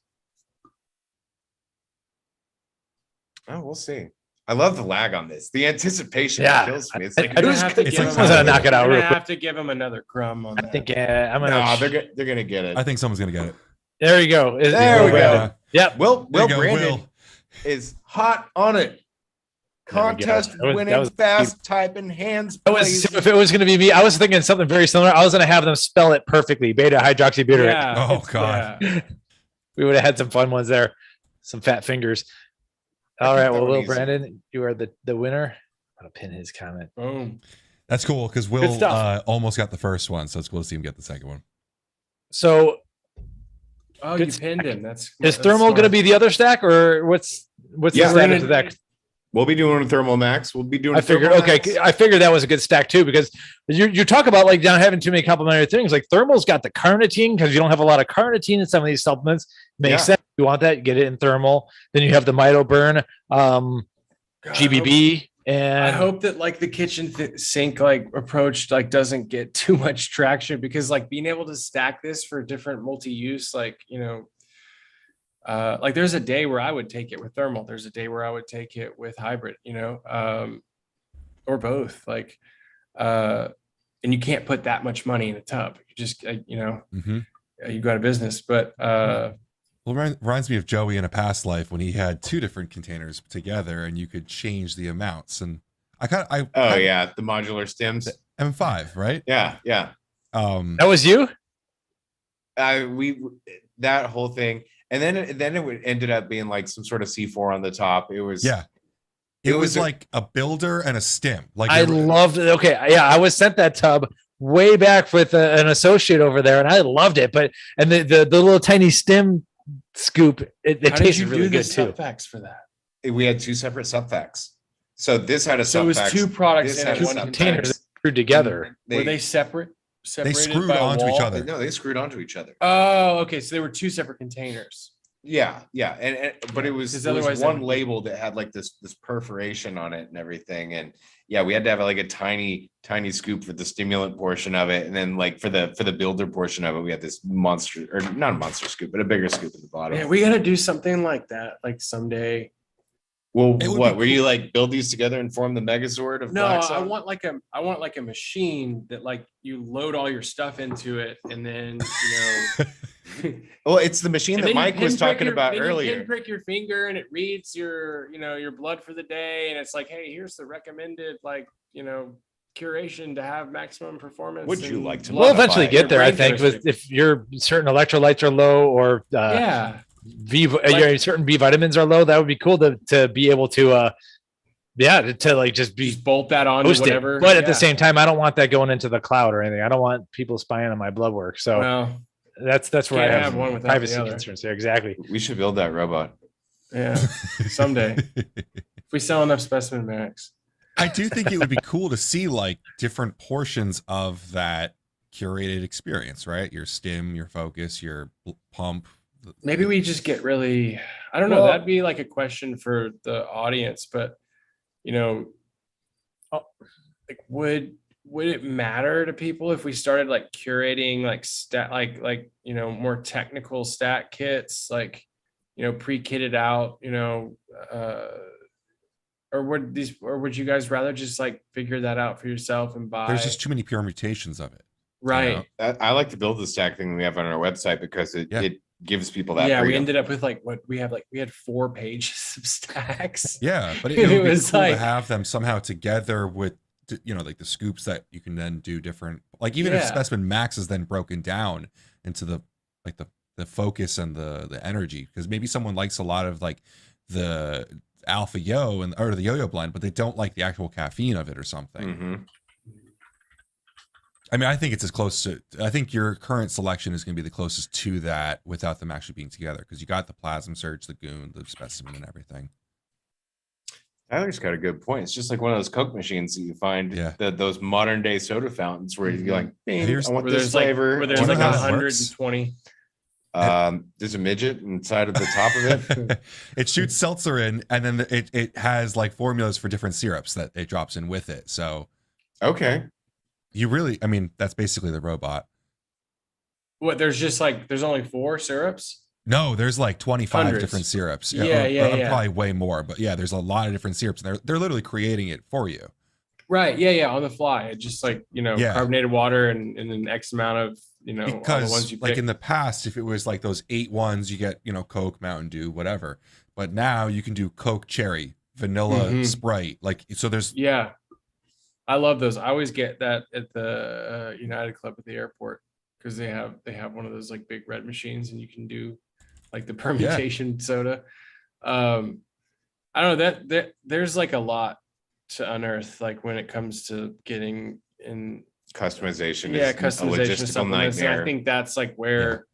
Oh, we'll see. I love the lag on this. The anticipation kills me. It's like I was gonna knock it out real quick. Have to give him another crumb on that. I think I'm gonna. No, they're gonna get it. I think someone's gonna get it. There you go. There we go. Yep. Will There you go, Brandon Will. is hot on it. Contest winning, fast typing, hands blazing. If it was going to be me, I was thinking something very similar. I was going to have them spell it perfectly, beta hydroxybutyrate. Yeah. Oh God. Yeah. We would have had some fun ones there, some fat fingers. All right, well, Will Brandon, you are the winner. I'm going to pin his comment. Boom. That's cool because Good Will stuff. almost got the first one, so it's cool to see him get the second one. So, Oh, Good you pinned him. That's thermal going to be the other stack, or what's the status of that? We'll be doing Thermal Max. We'll be doing. I figured, Thermal okay, Max. I figured that was a good stack too, because you talk about like not having too many complementary things. Like thermal's got the carnitine because you don't have a lot of carnitine in some of these supplements. Makes sense. You want that, get it in thermal. Then you have the mitoburn, GBB, and I hope that like the kitchen sink like approach like doesn't get too much traction, because like being able to stack this for different multi-use, like like there's a day where I would take it with thermal. There's a day where I would take it with hybrid, or both. Like, and you can't put that much money in a tub. You just, you go out of business. But well, it reminds me of Joey in a past life when he had 2 different containers together, and you could change the amounts. And the modular stims. M5, right? Yeah. that was you. That whole thing. And then it ended up being like some sort of C4 on the top. It was It was like a builder and a stim. Like I loved it. Okay, yeah, I was sent that tub way back with an associate over there, and I loved it. But the little tiny stim scoop, it tasted really good too. Facts for that. We had 2 separate subfacts. So this had a So it was subfax. 2 products This in had a one subfax. Containers screwed together. Were they separated screwed by a onto each wall? other. No, they screwed onto each other. Oh, okay. So they were 2 separate containers. Yeah, and but it was Otherwise one label that had like this perforation on it and everything, and yeah, we had to have like a tiny scoop for the stimulant portion of it, and then like for the builder portion of it, we had this monster, or not a monster scoop, but a bigger scoop at the bottom. Yeah, we got to do something like that, like someday. Well, what were you like build these together and form the Megazord of No, Glaxon? I want like a machine that like you load all your stuff into it, and then Well, it's the machine that Mike was talking about earlier. You pinprick your finger, and it reads your blood for the day, and it's like, hey, here's the recommended curation to have maximum performance. Would you like to? We'll eventually get there, I brain think, if your certain electrolytes are low, or yeah, certain B vitamins are low. That would be cool to be able to just bolt that on to whatever. But at the same time, I don't want that going into the cloud or anything. I don't want people spying on my blood work. So that's where I have one without privacy the other. concerns there. Exactly. We should build that robot. Yeah, someday if we sell enough Specimen Max. I do think it would be cool to see like different portions of that curated experience, right? Your stim, your focus, your pump, Maybe we just get really, I don't know, Well- that'd be like a question for the audience, but you know, like would it matter to people if we started like curating like stat like you know, more technical stat kits, like, you know, pre-kitted out, you know, or would you guys rather just like figure that out for yourself and buy? There's just too many permutations of it. Right. I like to build the stack thing we have on our website because it gives people that. Yeah, we freedom. ended up with like what we had 4 pages of stacks. Yeah, but it It would be was cool like- to have them somehow together with, you know, like the scoops that you can then do different. Like even if Yeah. Specimen Max is then broken down into the like the focus and the energy, because maybe someone likes a lot of like the alpha yo or the yo-yo blend, but they don't like the actual caffeine of it or something. Mhm. I mean, I think it's as close to, I think your current selection is going to be the closest to that without them actually being together, because you got the plasma surge, the goon, the specimen, and everything. Tyler's got a good point. It's just like one of those Coke machines that you find Yeah. those modern day soda fountains where you're like, "Bing, Here's- I want Where this there's like flavor. where there's Do you like know how it works? 120. There's a midget inside of the top of it. It shoots seltzer in, and then it has like formulas for different syrups that it drops in with it. So Okay. you really, I mean, that's basically the robot. What, there's just like there's only 4 syrups? No, there's like 25 Hundreds. different syrups. Yeah, yeah. Probably way more, but yeah, there's a lot of different syrups, and they're literally creating it for you. Right. Yeah, on the fly. It just like, you know, Yeah. carbonated water and an X amount of, you know, all the ones Because you like pick. in the past, if it was like those 8 ones, you get, you know, Coke, Mountain Dew, whatever. But now you can do Coke Cherry, vanilla, Mhm. Sprite. Like, so there's, Yeah. I love those. I always get that at the United Club at the airport because they have one of those like big red machines and you can do like the permutation soda. I don't know that there's like a lot to unearth, like when it comes to getting in Customization yeah is a customization logistical supplements. And nightmare, I think that's like where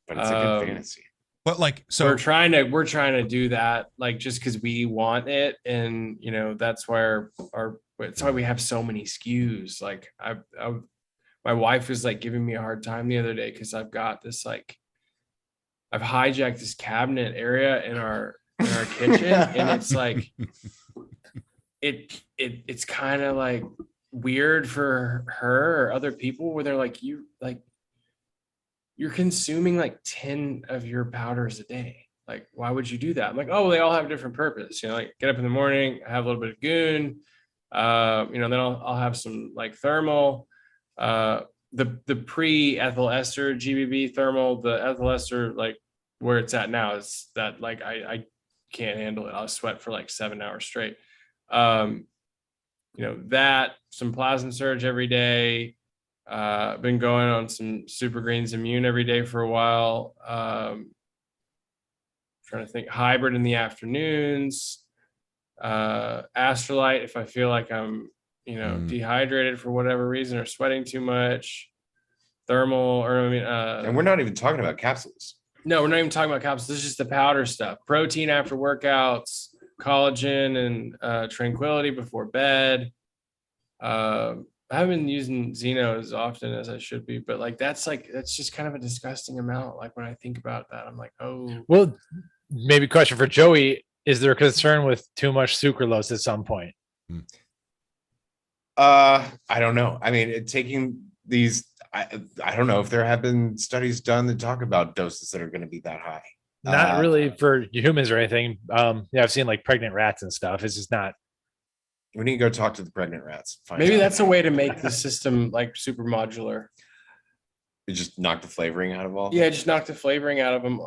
but it's a good um, fantasy. but like, so we're trying to do that, like just because we want it, and you know that's where it's why we have so many SKUs. Like my wife was like giving me a hard time the other day because I've got this like I've hijacked this cabinet area in our kitchen, and it's like it's kind of like weird for her or other people where they're like you're consuming like 10 of your powders a day. Like, why would you do that? I'm like, oh, they all have a different purpose. You know, like get up in the morning, have a little bit of goon, you know, then I'll have some like thermal, the pre-ethyl ester GBB thermal, the ethyl ester, like where it's at now is that like, I can't handle it. I'll sweat for like 7 hours straight. You know, that some plasma surge every day. Been going on some Super Greens Immune every day for a while. Trying to think, hybrid in the afternoons. Astrolite if I feel like I'm, you know, dehydrated for whatever reason or sweating too much. Thermal, or I mean, And we're not even talking about capsules. no, we're not even talking about capsules. This is just the powder stuff. Protein after workouts, collagen and Tranquility before bed. I haven't been using Xeno as often as I should be, but like that's just kind of a disgusting amount. Like when I think about that, I'm like, oh, Well, maybe question for Joey: is there a concern with too much sucralose at some point? I don't know. I mean, taking these, I don't know if there have been studies done that talk about doses that are going to be that high. Not really for humans or anything. Yeah, I've seen like pregnant rats and stuff. It's just not. We need to go talk to the pregnant rats. Find maybe out. that's a way to make the system like super modular. You just knock the flavoring out of all. Yeah, just knock the flavoring out of them,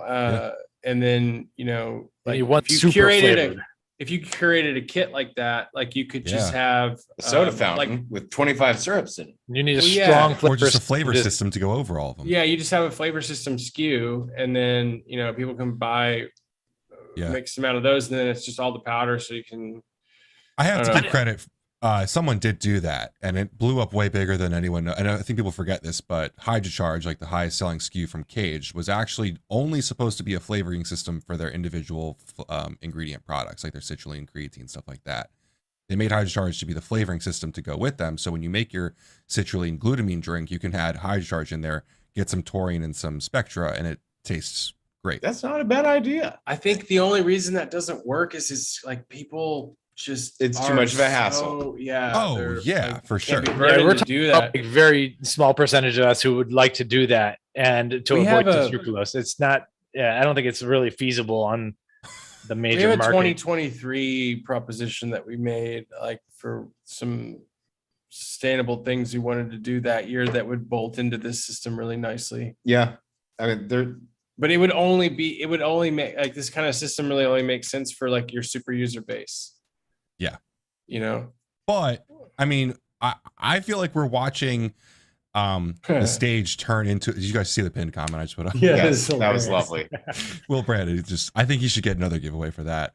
and then you know, like You want if you super curated flavored. if you curated a kit like that, like you could just have A soda like fountain with 25 syrups in it. You need a Well, yeah. strong or flavor. just a flavor just- system to go over all of them. yeah, you just have a flavor system SKU, and then you know people can buy mix them out of those, and then it's just all the powder, so you can. I have I to don't give know. credit. Someone did do that, and it blew up way bigger than anyone. And I think people forget this, but HydroCharge, like the highest selling SKU from Cage, was actually only supposed to be a flavoring system for their individual ingredient products, like their citrulline, creatine, stuff like that. They made HydroCharge to be the flavoring system to go with them. So when you make your citrulline glutamine drink, you can add HydroCharge in there, get some taurine and some Spectra, and it tastes great. That's not a bad idea. I think the only reason that doesn't work is like people just It's too are much of a hassle. Yeah. Oh, they're, yeah, like, for can't be sure. burdened we're to talking do about that. a very small percentage of us who would like to do that and to We avoid have the a- sucralose. It's not. Yeah, I don't think it's really feasible on the We major have a market. 2023 proposition that we made, like for some sustainable things we wanted to do that year that would bolt into this system really nicely. Yeah. I mean, they're But it would only make like this kind of system really only makes sense for like your super user base. Yeah. You know, But I mean, I feel like we're watching the stage turn into. Did you guys see the pinned comment I just put up? Yeah, yes, it's that was hilarious. lovely. Will Brandon, I think he should get another giveaway for that.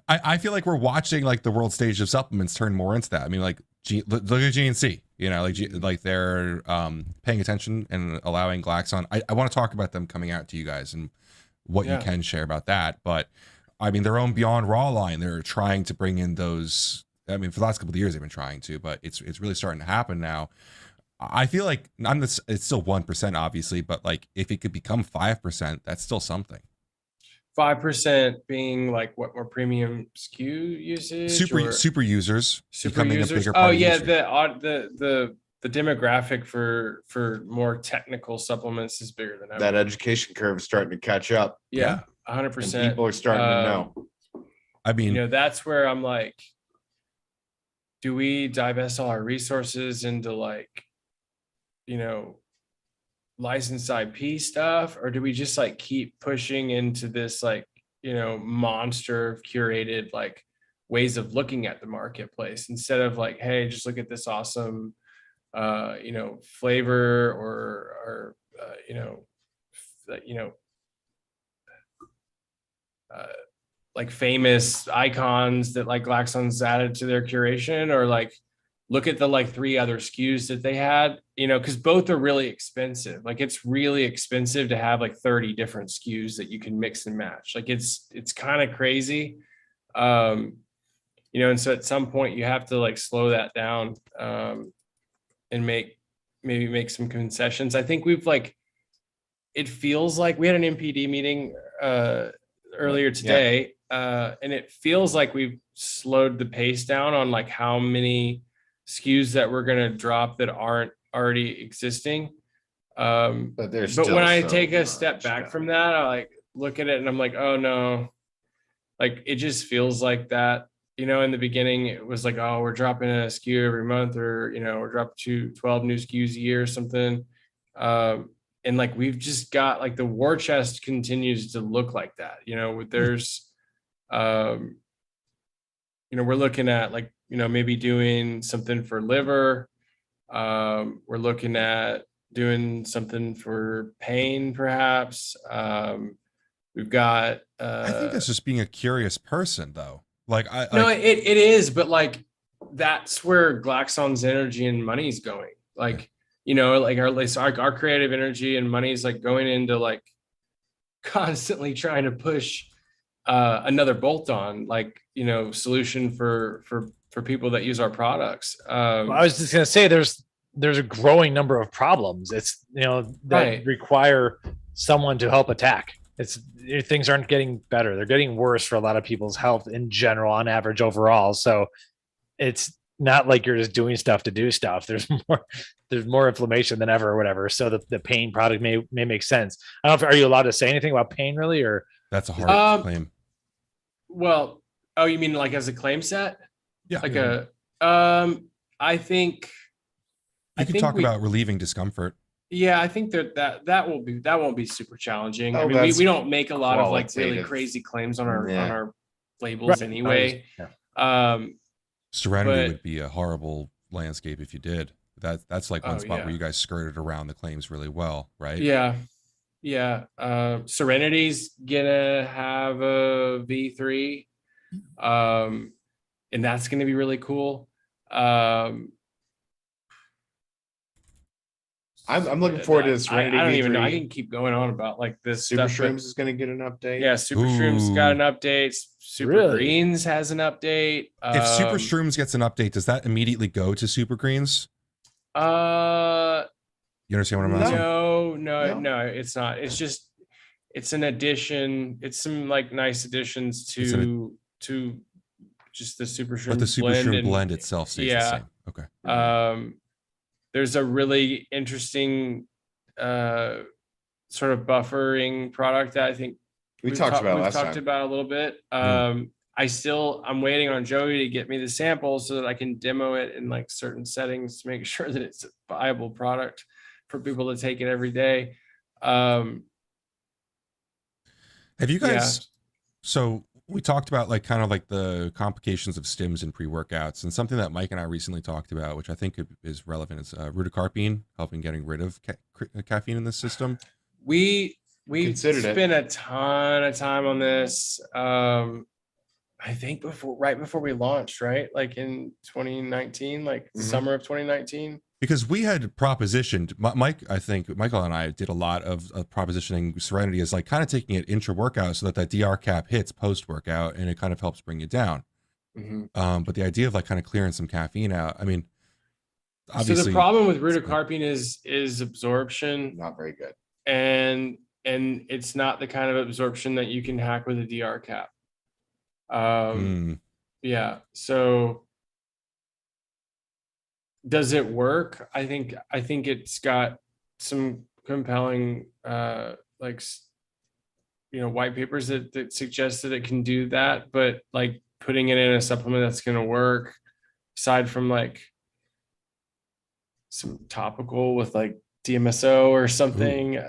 I feel like we're watching like the world stage of supplements turn more into that. I mean, like look at GNC, you know, like they're paying attention and allowing Glaxon. I want to talk about them coming out to you guys and what you can share about that. But I mean, their own Beyond Raw line, they're trying to bring in those. I mean, for the last couple of years, they've been trying to, but it's really starting to happen now. I feel like it's still 1%, obviously, but like if it could become 5%, that's still something. 5% being like what, more premium SKU usage? Super users super becoming users. a bigger part Oh of the yeah, industry. the demographic for more technical supplements is bigger than ever. That education curve is starting to catch up. Yeah, And 100%. people are starting to know. I mean, You know, that's where I'm like, do we divest all our resources into like, you know, licensed IP stuff, or do we just like keep pushing into this like, you know, monster of curated like ways of looking at the marketplace instead of like, hey, just look at this awesome you know, flavor or you know, like famous icons that like Glaxon's added to their curation, or like look at the like 3 other SKUs that they had, you know, because both are really expensive. Like it's really expensive to have like 30 different SKUs that you can mix and match. Like it's kind of crazy. You know, and so at some point you have to like slow that down and maybe make some concessions. I think we've like, it feels like we had an MPD meeting earlier today, and it feels like we've slowed the pace down on like how many SKUs that we're going to drop that aren't already existing. But there's But still when I so take a much, step back yeah. from that, I like look at it and I'm like, oh no, like it just feels like that. You know, in the beginning, it was like, oh, we're dropping a SKU every month, or, you know, we're dropping 12 new SKUs a year or something. And like, we've just got like the war chest continues to look like that. You know, there's, you know, we're looking at like, you know, maybe doing something for liver. We're looking at doing something for pain, perhaps. We've got. I think that's just being a curious person, though. Like No, it is, but like that's where Glaxon's energy and money is going. Like, you know, like our creative energy and money is like going into like constantly trying to push another bolt-on, like, you know, solution for people that use our products. Well, I was just gonna say there's a growing number of problems. It's, you know, that require someone to help attack. Things aren't getting better. They're getting worse for a lot of people's health in general, on average overall. So it's not like you're just doing stuff to do stuff. There's more inflammation than ever or whatever. So the pain product may make sense. I don't know are you allowed to say anything about pain really, or that's a hard claim. Well, oh, you mean like as a claim set? Yeah. Like I think you can talk about relieving discomfort. Yeah, I think that won't be super challenging. I Oh, mean, we don't make a lot of like really qualitative. crazy claims on our Yeah. on our labels anyway. Serenity but- would be a horrible landscape if you did. That's like one Oh, spot yeah. where you guys skirted around the claims really well, right? Yeah. Serenity's gonna have a V3, and that's gonna be really cool. I'm looking forward to the Serenity I don't V3. even know. I can keep going on about like this Super stuff, but- Shrooms is going to get an update. Yeah, Super Shrooms got an update. Super Really? Greens has an update. If Super Shrooms gets an update, does that immediately go to Super Greens? Yeah, You understand what I'm asking? No, it's not. It's just, it's an addition. It's some like nice additions to just the super shroom But the super shroom and- blend itself stays the yeah. same. Okay. There's a really interesting sort of buffering product that I think We talked about we've last talked time. about a little bit. I'm waiting on Joey to get me the sample so that I can demo it in like certain settings to make sure that it's a viable product for people to take it every day. Have you guys? Yeah. So we talked about like kind of like the complications of stims and pre-workouts, and something that Mike and I recently talked about, which I think is relevant, is rutacarpine, helping getting rid of caffeine in the system. We Considered it. spent a ton of time on this. I think right before we launched, right? Like in 2019, like Mhm. summer of 2019. Because we had propositioned I think Michael and I did a lot of propositioning Serenity as like kind of taking it intra-workout so that DR cap hits post-workout and it kind of helps bring you down. Mm-hmm. But the idea of like kind of clearing some caffeine out, I mean, obviously. So the problem with rutacarpine is absorption, Not very good. and it's not the kind of absorption that you can hack with a DR cap. Yeah. So does it work? I think it's got some compelling white papers that suggest that it can do that, but like putting it in a supplement that's going to work, aside from like some topical with like DMSO or something,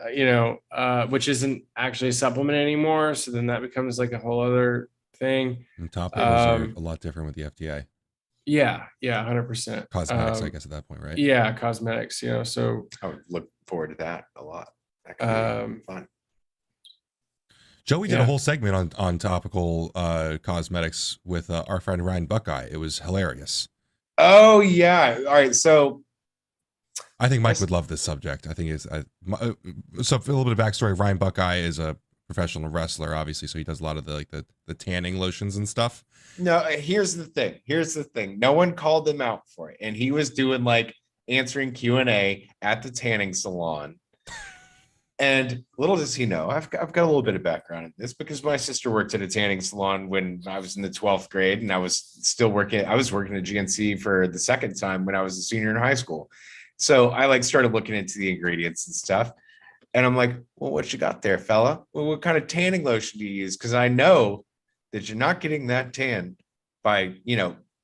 which isn't actually a supplement anymore. So then that becomes like a whole other thing. And topicals are a lot different with the FDA. Yeah, 100%. Cosmetics, I guess, at that point, right? Yeah, cosmetics. So I would look forward to that a lot. That could be fun. Joey did a whole segment on topical cosmetics with our friend Ryan Buckeye. It was hilarious. Oh yeah. All right. So I think Mike would love this subject. I think it's so for a little bit of backstory. Ryan Buckeye is a professional wrestler, obviously, so he does a lot of the tanning lotions and stuff. No, here's the thing. No one called him out for it, and he was doing like answering Q&A at the tanning salon. And little does he know, I've got a little bit of background in this because my sister worked at a tanning salon when I was in the 12th grade, and I was working at GNC for the second time when I was a senior in high school. So I started looking into the ingredients and stuff. And I'm like, well, what you got there, fella? Well, what kind of tanning lotion do you use? Because I know that you're not getting that tan by,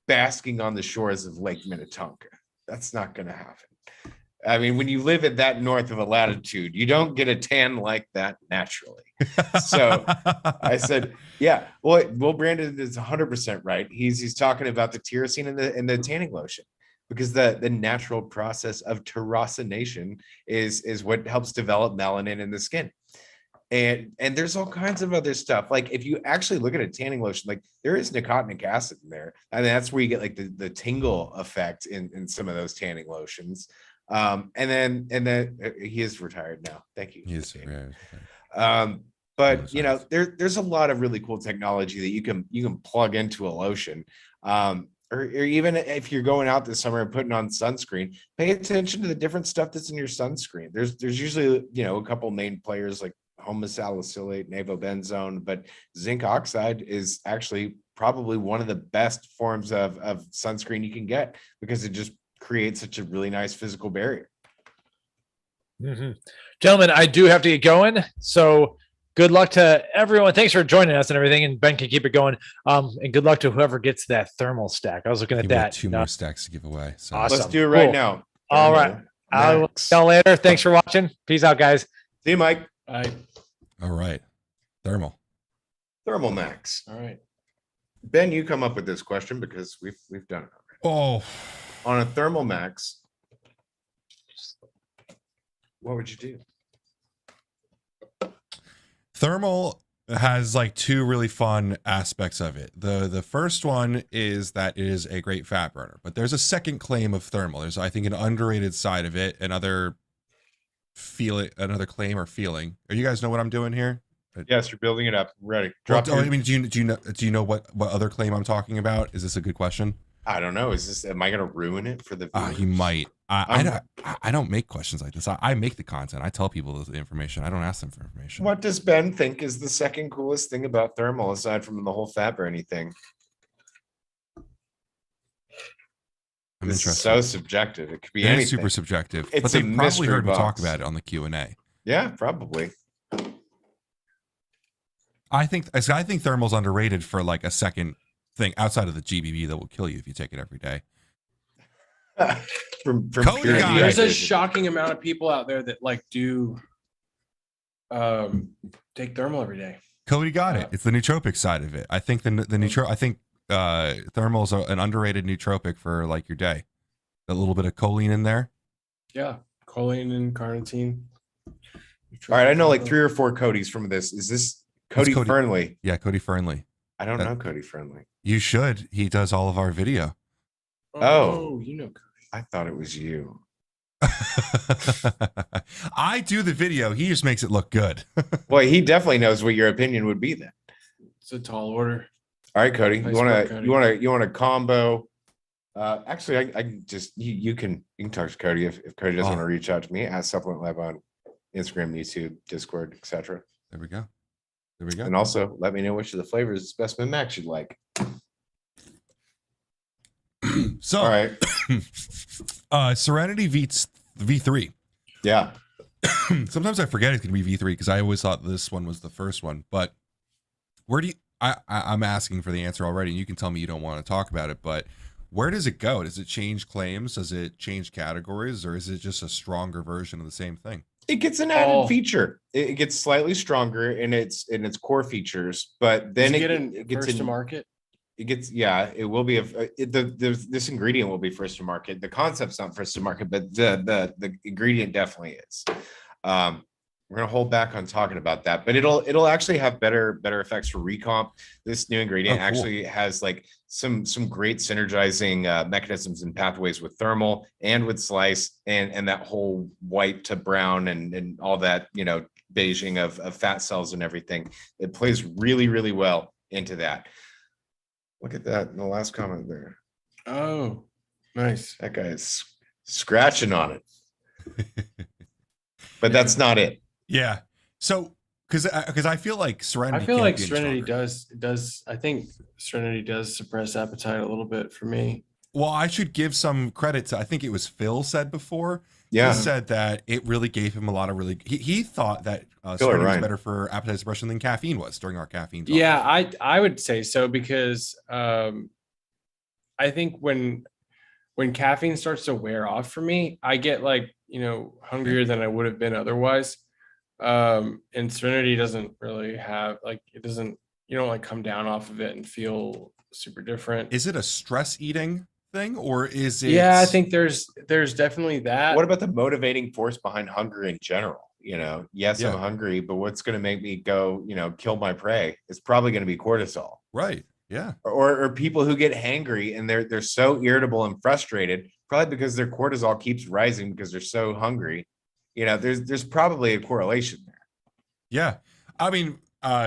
basking on the shores of Lake Minnetonka. That's not going to happen. I mean, when you live at that north of a latitude, you don't get a tan like that naturally. So I said, yeah, well, Brandon is 100% right. He's talking about the tyrosine in the tanning lotion, because the natural process of tyrosination is what helps develop melanin in the skin. And there's all kinds of other stuff. Like if you actually look at a tanning lotion, like there is nicotinic acid in there. And that's where you get like the tingle effect in some of those tanning lotions. And then he is retired now. Thank you. He is retired. But there's a lot of really cool technology that you can plug into a lotion. Or even if you're going out this summer and putting on sunscreen, pay attention to the different stuff that's in your sunscreen. There's usually, a couple main players like homosalicylate, navobenzone, but zinc oxide is actually probably one of the best forms of sunscreen you can get, because it just creates such a really nice physical barrier. Mm-hmm. Gentlemen, I do have to get going. So good luck to everyone. Thanks for joining us and everything. And Ben can keep it going. And good luck to whoever gets that thermal stack. I was looking at that. 2 more stacks to give away. So. Awesome. Let's do it right Cool. now. All right. I will see y'all later. Thanks for watching. Peace out, guys. See you, Mike. All right. Thermal Max. All right. Ben, you come up with this question because we've done it Oh, already. On a Thermal Max, what would you do? thermal has like 2 really fun aspects of it. The first one is that it is a great fat burner, but there's a second claim of thermal. There's, I think, an underrated side of it, another claim or feeling. You guys know what I'm doing here? Yes, you're building it up. Ready. Do you know what other claim I'm talking about? Is this a good question? I don't know. Am I going to ruin it for the viewers? You might. I don't make questions like this. I make the content. I tell people the information. I don't ask them for information. What does Ben think is the second coolest thing about thermal aside from the whole fab or anything? I'm This is interested. so subjective. It could be It anything. is super subjective. It's but they a probably mystery heard me talk box. about it on the Q&A. Yeah, probably. I think thermal's underrated for like a second thing outside of the GBB that will kill you if you take it every day. from Cody pure got it. There's a dehydration. shocking amount of people out there that like do take thermal every day. Cody got it. It's the nootropic side of it. I think thermal is an underrated nootropic for like your day. A little bit of choline in there. Yeah, choline and carnitine. All right, I know like 3 or 4 Codys from this. Is this Cody Cody. Fernley? Yeah, Cody Fernley. I don't know Cody Fernley. You should. He does all of our video. Oh. You know Cody. I thought it was you. I do the video. He just makes it look good. Well, he definitely knows what your opinion would be then. It's a tall order. All right, Cody. Nice You work, Cody. want to combo? Actually, I can just you can talk to Cody if Cody doesn't want to reach out to me at Supplement Lab on Instagram, YouTube, Discord, etc. There we go. There we go. And also let me know which of the flavors of Specimen Max you'd like. So, All right. Serenity V3. Yeah. Sometimes I forget it's going to be V3 because I always thought this one was the first one. But where do you? I'm asking for the answer already. And you can tell me you don't want to talk about it, but where does it go? Does it change claims? Does it change categories, or is it just a stronger version of the same thing? It gets an added feature. It gets slightly stronger in its core features, but then it gets first to market. It gets it will be this ingredient will be first to market. The concept's not first to market, but the ingredient definitely is. We're gonna hold back on talking about that, but it'll actually have better effects for recomp. This new ingredient actually has like some great synergizing mechanisms and pathways with thermal and with slice and that whole white to brown and all that, beiging of fat cells and everything. It plays really, really well into that. Look at that in the last comment there. Oh, nice. That guy is scratching on it. But that's not it. Yeah. So, because I feel like Serenity. I feel can't like be any Serenity stronger. does. I think Serenity does suppress appetite a little bit for me. Well, I should give some credit to. I think it was Phil said before. Yeah. He said that it really gave him a lot of he thought that Serenity was Ryan. better for appetite suppression than caffeine was during our caffeine talk. Yeah, I would say so because I think when caffeine starts to wear off for me, I get like, hungrier than I would have been otherwise. And Serenity doesn't really have like, you don't like come down off of it and feel super different. Is it a stress eating thing or is it? Yeah, I think there's definitely that. What about the motivating force behind hunger in general? Yes, Yeah. I'm hungry, but what's going to make me go, kill my prey? It's probably going to be cortisol. Right. Yeah. Or people who get hangry and they're so irritable and frustrated, probably because their cortisol keeps rising because they're so hungry. There's probably a correlation there. Yeah. I mean,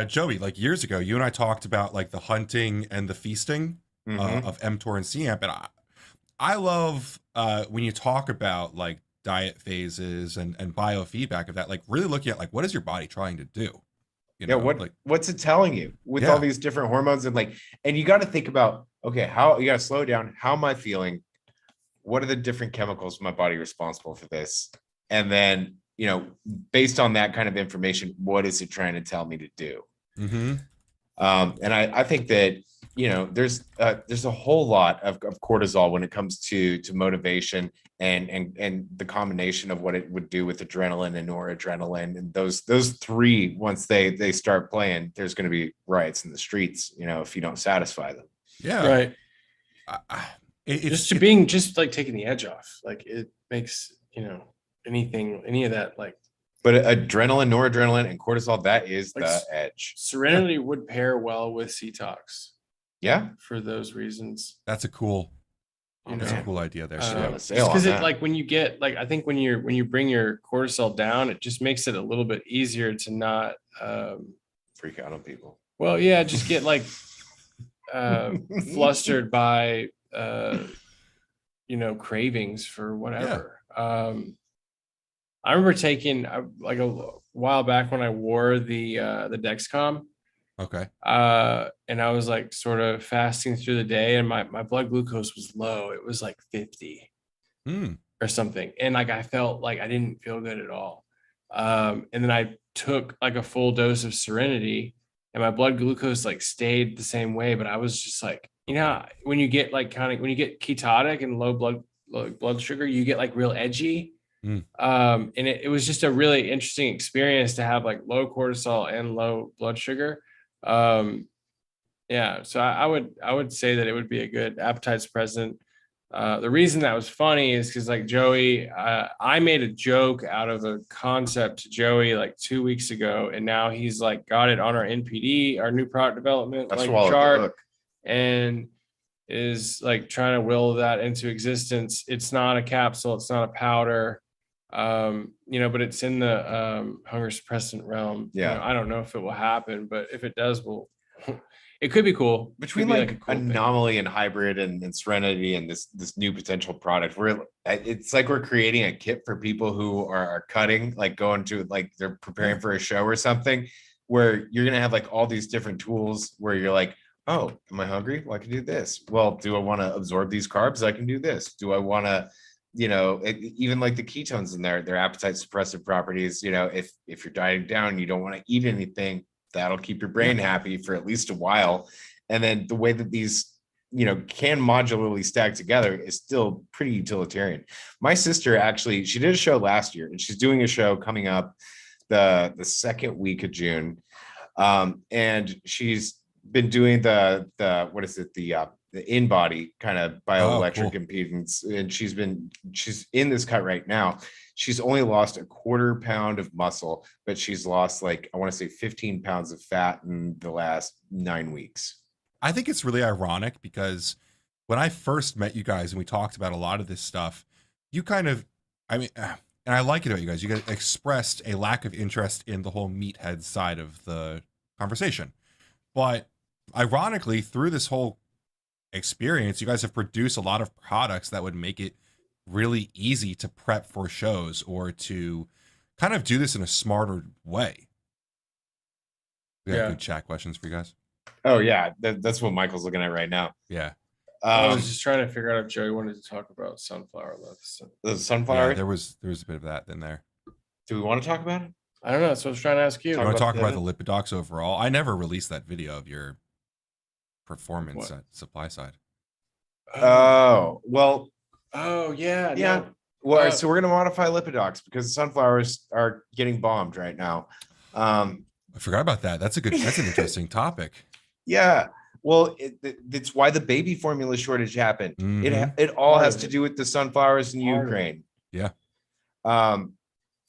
Joey, like years ago, you and I talked about like the hunting and the feasting of mTOR and CAMP. And I love when you talk about like diet phases and biofeedback of that, like really looking at like, what is your body trying to do? What's it telling you with all these different hormones and you got to think about, okay, how you got to slow down. How am I feeling? What are the different chemicals in my body responsible for this? And then, based on that kind of information, what is it trying to tell me to do? Mm-hmm. And I think that, there's a whole lot of cortisol when it comes to motivation and the combination of what it would do with adrenaline and noradrenaline. And those three, once they start playing, there's going to be riots in the streets, if you don't satisfy them. Yeah. Right. It's just like taking the edge off. Like it makes, any of that, like. But adrenaline, noradrenaline, and cortisol, that is Like the edge. Serenity would pair well with Cetox Yeah. for those reasons. that's a cool idea there. Yeah, So, let's sail on Because that. like when you get like, I think when you bring your cortisol down, it just makes it a little bit easier to not Freak out on people. just get like flustered by cravings for whatever. I remember taking like a while back when I wore the Dexcom. Okay. And I was like sort of fasting through the day, and my blood glucose was low. It was like 50 or something. And like I felt like I didn't feel good at all. And then I took like a full dose of Serenity, and my blood glucose like stayed the same way. But I was just like, when you get like when you get ketotic and low blood sugar, you get like real edgy. And it was just a really interesting experience to have like low cortisol and low blood sugar. So I would say that it would be a good appetite suppressant. The reason that was funny is because like Joey, I made a joke out of a concept to Joey like 2 weeks ago, and now he's like got it on our NPD, our new product development chart, and is like trying to will that into existence. It's not a capsule, it's not a powder. But it's in the hunger suppressant realm. I don't know if it will happen, but if it does, it could be cool. Between like a cool Anomaly and Hybrid and Serenity and this new potential product, it's like we're creating a kit for people who are cutting, like going to like they're preparing for a show or something, where you're gonna have like all these different tools where you're like, oh, am I hungry? Well, I can do this. Well, do I want to absorb these carbs? I can do this. Do I want to even like the ketones in their appetite suppressive properties, if you're dieting down, you don't want to eat anything, that'll keep your brain happy for at least a while. And then the way that these, can modularly stack together is still pretty utilitarian. My sister actually, she did a show last year, and she's doing a show coming up the second week of June. And she's been doing the in-body kind of bioelectric impedance, and she's in this cut right now. She's only lost a 1/4 pound of muscle, but she's lost like, I want to say 15 pounds of fat in the last 9 weeks. I think it's really ironic because when I first met you guys and we talked about a lot of this stuff, you kind of, and I like it about you guys expressed a lack of interest in the whole meathead side of the conversation. But ironically, through this whole experience, you guys have produced a lot of products that would make it really easy to prep for shows or to kind of do this in a smarter way. We got good chat questions for you guys. Oh yeah, that's what Michael's looking at right now. Yeah. I was just trying to figure out if Joey wanted to talk about sunflower lettuce. The sunflower. Yeah, there was a bit of that in there. Do we want to talk about it? I don't know. That's what I was trying to ask you. I want to talk about the lipidox overall. I never released that video of your performance at supply side. Oh well. Oh yeah. Yeah. No. Well, so we're gonna modify lipidox because sunflowers are getting bombed right now. I forgot about that. That's an interesting topic. Yeah. Well, it's why the baby formula shortage happened. Mm-hmm. It all has to do with the sunflowers in Ukraine. Yeah.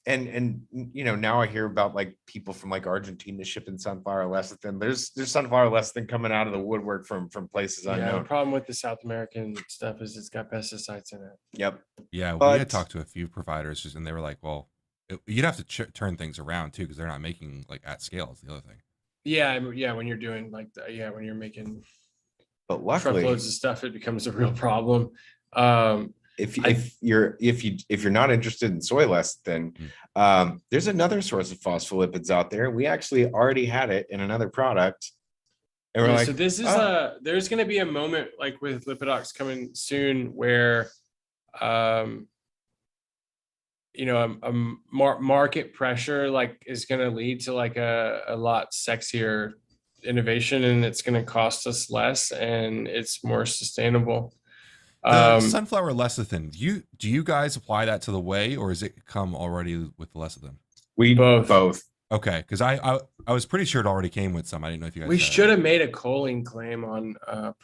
And now I hear about like people from like Argentina shipping sunflower lecithin. There's sunflower lecithin coming out of the woodwork from places unknown. The problem with the South American stuff is it's got pesticides in it. Yep. Yeah, we had talked to a few providers and they were like, well, you'd have to turn things around too because they're not making like at scale is the other thing. Yeah, when you're doing like when you're making luckily truckloads of stuff, it becomes a real problem. If you're not interested in soy lecithin, there's another source of phospholipids out there. We actually already had it in another product. And we're so this is there's going to be a moment like with Lipidox coming soon where market pressure like is going to lead to like a lot sexier innovation, and it's going to cost us less and it's more sustainable. The sunflower lecithin, do you guys apply that to the whey, or does it come already with the lecithin? We both. Okay, because I was pretty sure it already came with some. I didn't know if you guys. We should have made a choline claim on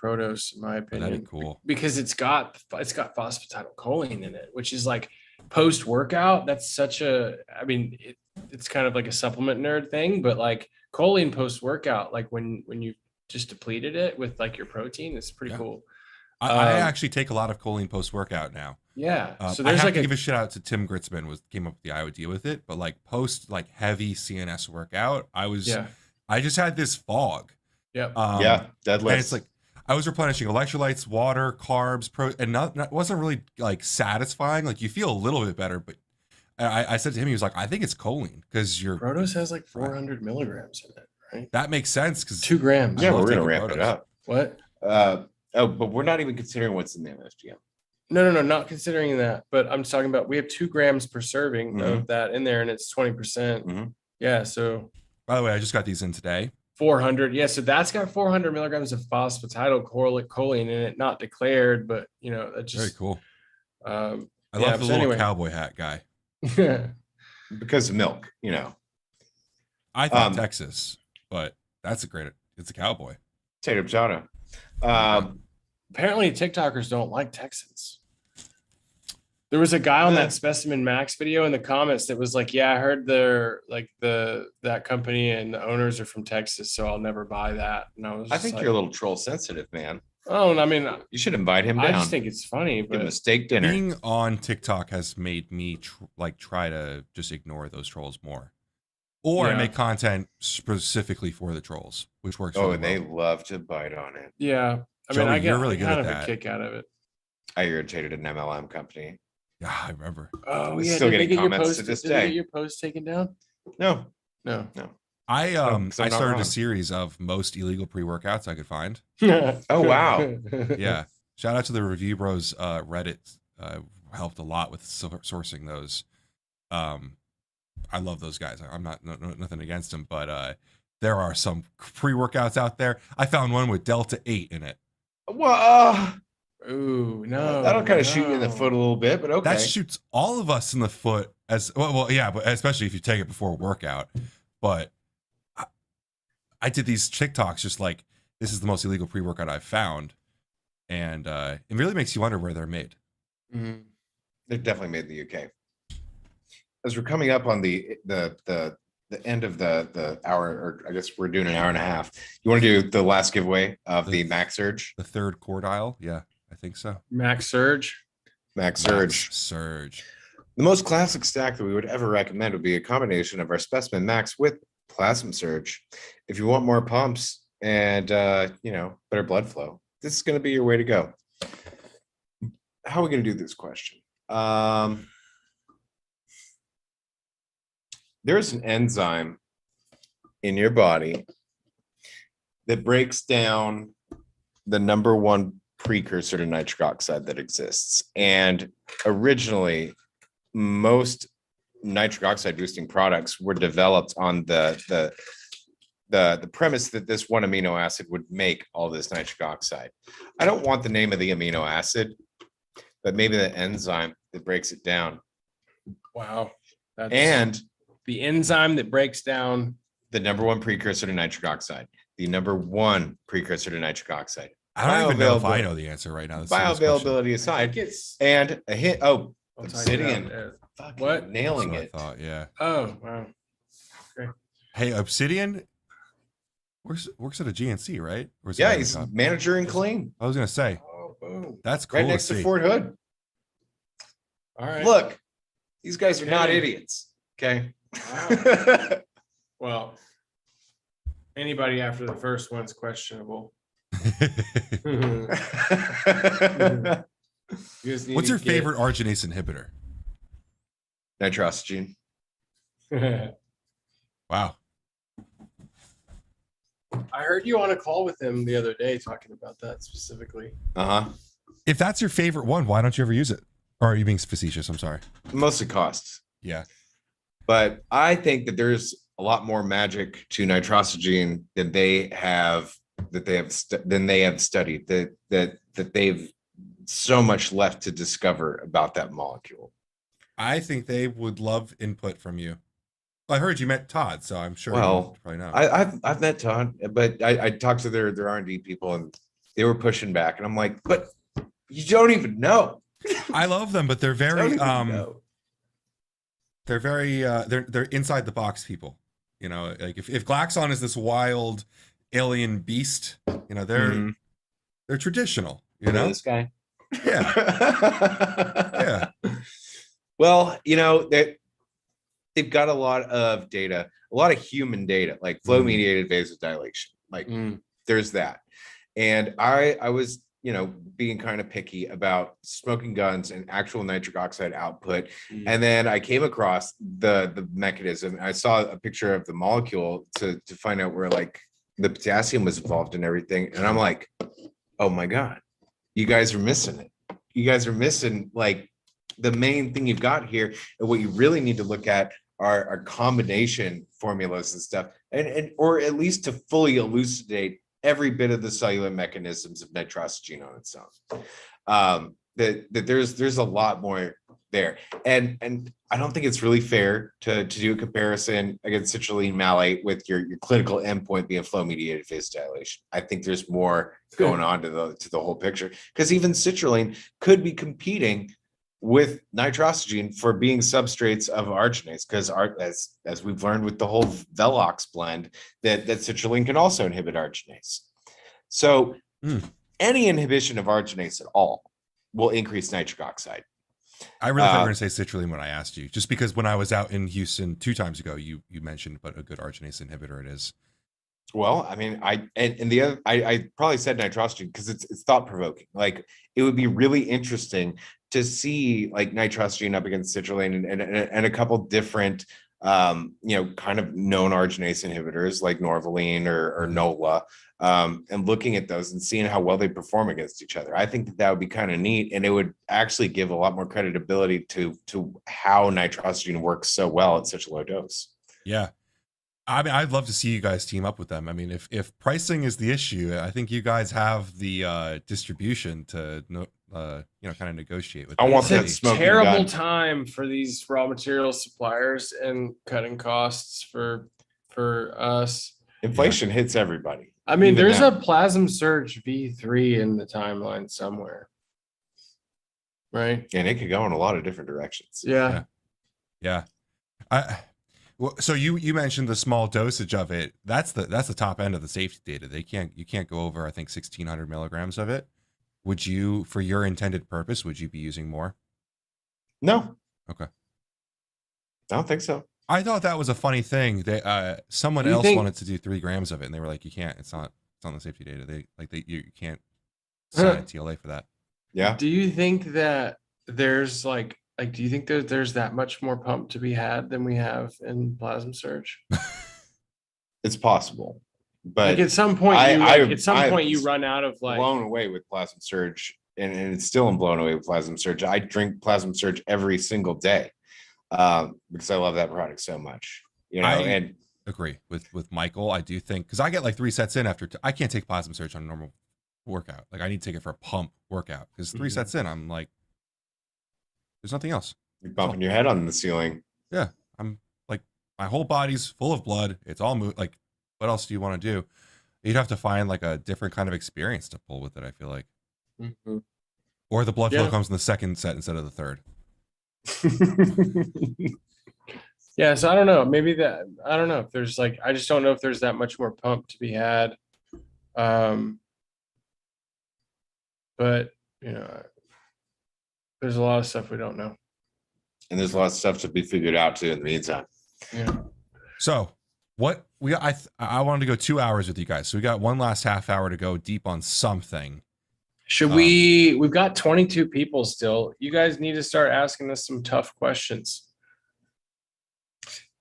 Protos, in my opinion. That'd be cool because it's got phosphatidylcholine in it, which is like post workout. That's such a. I mean, it's kind of like a supplement nerd thing, but like choline post workout, like when you just depleted it with like your protein, it's pretty cool. I actually take a lot of choline post workout now. Yeah. So there's to give a shout out to Tim Gritzman came up with the idea with it, but like post like heavy CNS workout, I just had this fog. Yep. Deadlift. And it's like I was replenishing electrolytes, water, carbs, and not wasn't really like satisfying. Like you feel a little bit better, but I said to him, he was like, I think it's choline because you're Rhodos has like 400 milligrams in it, right? that makes sense because 2 grams. Yeah, love we're gonna taking ramp it Rhodos. up. What? But we're not even considering what's in the MSGM. No, not considering that. But I'm talking about we have 2 grams per serving of that in there, and it's 20%. Mhm. Yeah, so By the way, I just got these in today. 400. Yeah, so that's got 400 milligrams of phosphatidylcholine in it, not declared, but that just Very cool. I I love the little cowboy hat guy. Because of milk, I thought Texas, but it's a cowboy. potato potato. Apparently TikTokers don't like Texans. There was a guy on that Specimen Max video in the comments that was like, yeah, I heard that company and the owners are from Texas, so I'll never buy that. And I think like, you're a little troll sensitive, man. oh, I mean, You should invite him down. I just think it's funny, Give him a but steak dinner. Being on TikTok has made me try to just ignore those trolls more, or Yeah. make content specifically for the trolls, which works. Oh, really and they well. love to bite on it. yeah, I Joey, mean, I you're get really good kind at of a that. kick out of it. I irritated an MLM company. Yeah, I remember. Oh It's yeah, still did they getting get your comments post? to this Did they day. get your post taken down? No, No. I 'cause I'm I not started wrong. a series of most illegal pre-workouts I could find. Oh, wow. Yeah, shout out to the Review Bros Reddit. Helped a lot with sourcing those. I love those guys. I'm not nothing against them, but there are some pre-workouts out there. I found one with Delta 8 in it. Well, Ooh, no. that'll kind of shoot you in the no. foot a little bit, but okay. That shoots all of us in the foot as well. Yeah, but especially if you take it before a workout. But I did these TikToks just like, this is the most illegal pre-workout I've found, and it really makes you wonder where they're made. Mhm. They're definitely made in the UK. As we're coming up on the end of the hour, or I guess we're doing an hour and a half. You want to do the last giveaway of the Max Surge? The third quartile, yeah, I think so. Max Surge. Max Surge. Max Surge. The most classic stack that we would ever recommend would be a combination of our Specimen Max with Plasma Surge. If you want more pumps and better blood flow, this is going to be your way to go. How are we going to do this question? There's an enzyme in your body that breaks down the number one precursor to nitric oxide that exists. And originally, most nitric oxide boosting products were developed on the premise that this one amino acid would make all this nitric oxide. I don't want the name of the amino acid, but maybe the enzyme that breaks it down. Wow. That's And the enzyme that breaks down. the number one precursor to nitric oxide. The number one precursor to nitric oxide. I don't even know if I Bioavailability. know the answer right now. That's a serious question. Bioavailability I aside. think it's And a hit. Oh, I'll tell you Obsidian. that. fucking What? That's nailing what I it. thought, yeah. Oh, wow. Hey, Obsidian works at a GNC, right? Or is it Yeah, another he's company? manager and clean. I was gonna say Oh, boom. that's cool Right next to to see. Fort Hood. All right. Look, these guys are not Okay. idiots. Okay. Wow. Well, anybody after the first one's questionable. You just need What's to your favorite arginase inhibitor? Nitrosogene. get- Wow. I heard you on a call with him the other day talking about that specifically. Uh-huh. If that's your favorite one, why don't you ever use it? Or are you being facetious? I'm sorry. Mostly costs. Yeah. But I think that there's a lot more magic to nitrosogene than they have studied, that they've so much left to discover about that molecule. I think they would love input from you. I heard you met Todd, so I'm sure Well, you probably know. I've met Todd, but I talked to their R&D people and they were pushing back, and I'm like, but you don't even know. I love them, but they're You don't very even know. they're inside the box people. You know, like if Glaxon is this wild alien beast, you know, Mhm. they're traditional, you know? This guy. Yeah. Yeah. Well, they've got a lot of data, a lot of human data, like flow mediated vasodilation. Like there's that. And I was, being kind of picky about smoking guns and actual nitric oxide output. And then I came across the mechanism. I saw a picture of the molecule to find out where like the potassium was involved in everything. And I'm like, oh my God, you guys are missing it. You guys are missing like the main thing you've got here. And what you really need to look at are combination formulas and stuff, and or at least to fully elucidate every bit of the cellular mechanisms of nitrosogene on its own. That there's a lot more there, and I don't think it's really fair to do a comparison against citrulline malate with your clinical endpoint being flow mediated vasodilation. I think there's more going on to the whole picture, because even citrulline could be competing with nitrosogene for being substrates of arginase, because as we've learned with the whole Velox blend, that citrulline can also inhibit arginase. So any inhibition of arginase at all will increase nitric oxide. I really thought you were going to say citrulline when I asked you, just because when I was out in Houston 2 times ago, you mentioned what a good arginase inhibitor it is. Well, I mean, I probably said nitrosogene because it's thought provoking. Like, it would be really interesting to see like nitrosogene up against citrulline and a couple different kind of known arginase inhibitors like Norvaline or NOLA, and looking at those and seeing how well they perform against each other. I think that would be kind of neat, and it would actually give a lot more credibility to how nitrosogene works so well at such a low dose. Yeah. I mean, I'd love to see you guys team up with them. I mean, if pricing is the issue, I think you guys have the distribution to kind of negotiate with. I want that It's a smoking terrible gun. time for these raw material suppliers and cutting costs for us. Inflation hits everybody. I mean, Even there's now. a Plasm Surge V3 in the timeline somewhere, right? And it could go in a lot of different directions. Yeah. So you mentioned the small dosage of it. That's the top end of the safety data. You can't go over, I think, 1,600 milligrams of it. Would you, for your intended purpose, would you be using more? No. Okay. I don't think so. I thought that was a funny thing. Someone else wanted to do 3 grams of it, and they were like, "You can't. It's not on the safety data. You can't sign a TLA for that." Yeah. Do you think that there's like do you think that there's that much more pump to be had than we have in Plasma Surge? It's possible. But Like at some point, I'm you run out of like. blown away with Plasma Surge, and it's still I'm blown away with Plasma Surge. I drink Plasma Surge every single day because I love that product so much. And agree with Michael. I do think, because I get like 3 sets in after I can't take Plasma Surge on a normal workout. Like, I need to take it for a pump workout, because 3 sets in, I'm like, there's nothing else. you're bumping your head on the ceiling. Yeah, I'm like, my whole body's full of blood. It's all like, what else do you want to do? You'd have to find like a different kind of experience to pull with it, I feel like. Mm-hmm. Or the blood flow comes in the second set instead of the third. Yeah, so I don't know. Maybe that, I don't know if there's like, I just don't know if there's that much more pump to be had. But there's a lot of stuff we don't know. And there's a lot of stuff to be figured out too in the meantime. Yeah. So what I wanted to go 2 hours with you guys. So we got one last half hour to go deep on something. Should we've got 22 people still. You guys need to start asking us some tough questions.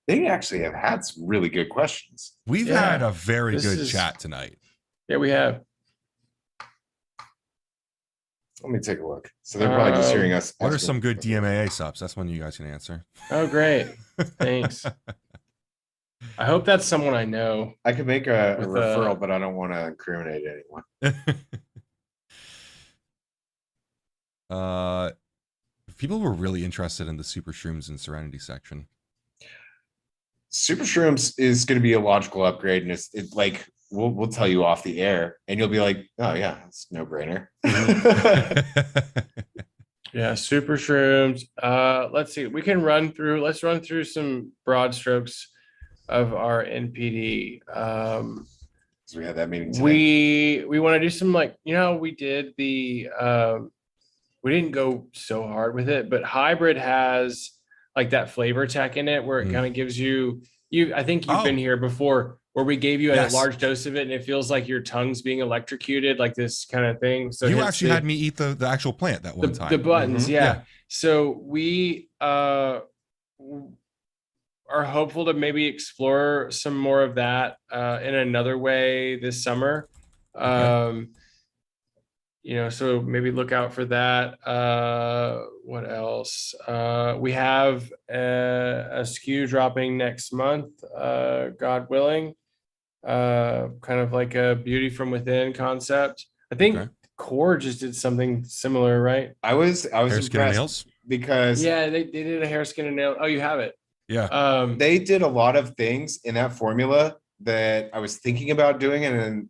They actually have had some really good questions. We've had a very good chat tonight. Yeah, we have. Let me take a look. So they're probably just hearing us. What are some good DMAA subs? That's one you guys can answer. Oh, great. Thanks. I hope that's someone I know. I could make a With, referral, but I don't want to incriminate anyone. People were really interested in the Super Shrooms and Serenity section. Super Shrooms is going to be a logical upgrade, and it's like we'll tell you off the air, and you'll be like, "Oh yeah, it's no brainer." Yeah, Super Shrooms. Let's see. Let's run through some broad strokes of our NPD. So we had that meeting today. We want to do some we did the we didn't go so hard with it, but hybrid has like that flavor tech in it where it kind of gives you I think you've been here before. where we gave you a Yes. large dose of it and it feels like your tongue's being electrocuted, like this kind of thing. So you hence actually had me eat the actual plant that one the time. buttons, Mhm. yeah. Yeah. So we are hopeful to maybe explore some more of that in another way this summer. Okay. You know, so maybe look out for that. What else? We have a SKU dropping next month, God willing. Kind of like a beauty from within concept. I think Okay. Core just did something similar, right? I was Hair, skin, and impressed nails. because Yeah, they did a hair, skin, and nail. Oh, you have it. Yeah. they did a lot of things in that formula that I was thinking about doing, and then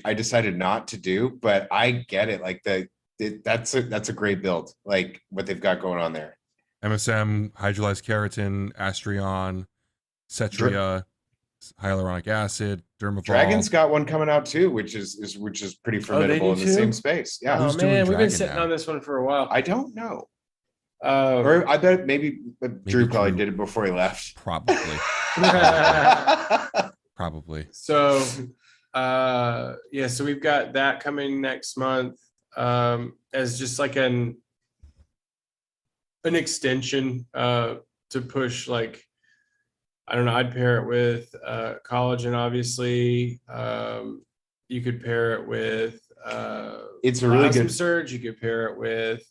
I decided not to do. But I get it. Like that's a great build. Like what they've got going on there. MSM, hydrolyzed keratin, Astrion, Cetria, hyaluronic acid, Dermavol. Dragon's got one coming out too, which is pretty formidable in the too? same space. Yeah, Oh Who's doing man, we've been Dragon sitting now? on this one for a while. I don't know, or I bet maybe Drew probably Drew. did it before he left. Probably. Probably. So yeah, so we've got that coming next month as just like an extension to push, like, I don't know, I'd pair it with collagen, obviously. You could pair it with It's a really Plasma good. Surge. You could pair it with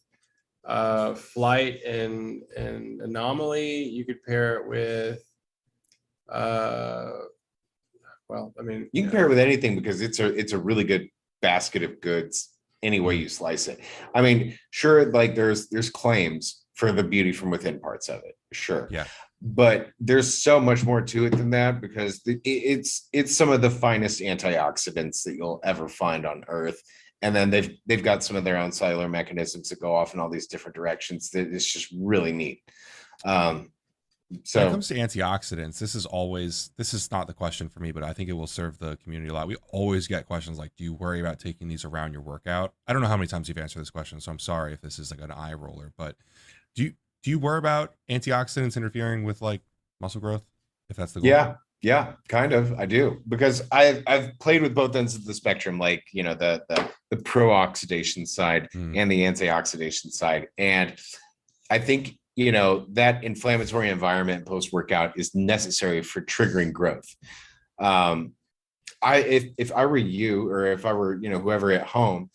Flight and Anomaly. You could pair it with well, I mean, You can pair it with anything because it's a really good basket of goods any way you slice it. I mean, sure, like there's claims for the beauty from within parts of it, sure. Yeah. But there's so much more to it than that, because it's some of the finest antioxidants that you'll ever find on Earth. And then they've got some of their own cellular mechanisms that go off in all these different directions. That it's just really neat. When it So comes to antioxidants, this is not the question for me, but I think it will serve the community a lot. We always get questions like, do you worry about taking these around your workout? I don't know how many times you've answered this question, so I'm sorry if this is like an eye roller, but do you worry about antioxidants interfering with like muscle growth? If that's the goal? yeah, kind of. I do, because I've played with both ends of the spectrum, like, you know, the pro-oxidation side and the antioxidation side. And I think, you know, that inflammatory environment post-workout is necessary for triggering growth. If I were you, or if I were, you know, whoever at home,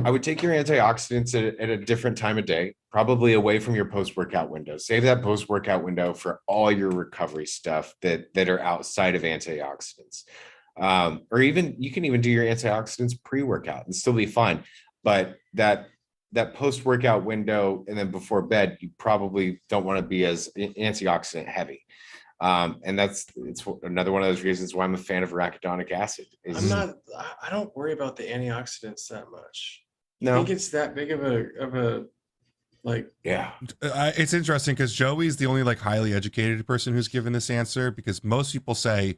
I would take your antioxidants at a different time of day, probably away from your post-workout window. Save that post-workout window for all your recovery stuff that are outside of antioxidants. Or even, you can even do your antioxidants pre-workout and still be fine. But that post-workout window and then before bed, you probably don't want to be as antioxidant heavy. And it's another one of those reasons why I'm a fan of arachidonic acid. I don't worry about the antioxidants that much. I No. think it's that big of a like, Yeah. It's interesting because Joey's the only like highly educated person who's given this answer, because most people say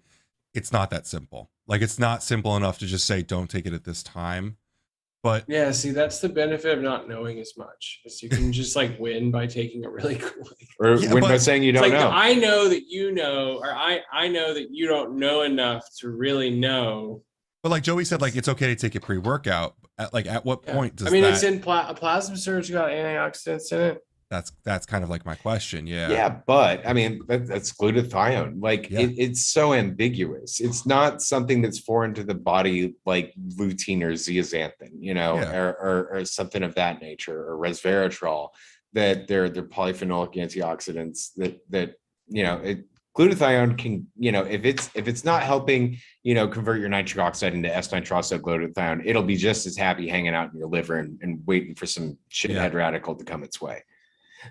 it's not that simple. Like, it's not simple enough to just say don't take it at this time. But yeah, see, that's the benefit of not knowing as much. Is you can just like win by taking it really quickly. Or Yeah, when by but saying you It's don't like, know. I know that you know, or I know that you don't know enough to really know. like Joey said, like, it's okay to take it pre-workout. At what Yeah. point does I mean, that? it's in Plasma Surge got antioxidants in it. That's kind of like my question. Yeah, but I mean, that's glutathione. Like, Yeah. it's so ambiguous. It's not something that's foreign to the body, like lutein or zeaxanthin, you know, Yeah. or something of that nature, or resveratrol, that they're polyphenolic antioxidants that you know, glutathione can, you know, if it's not helping, you know, convert your nitric oxide into S-nitrosoglutathione, it'll be just as happy hanging out in your liver and waiting for some shithead radical to come its way.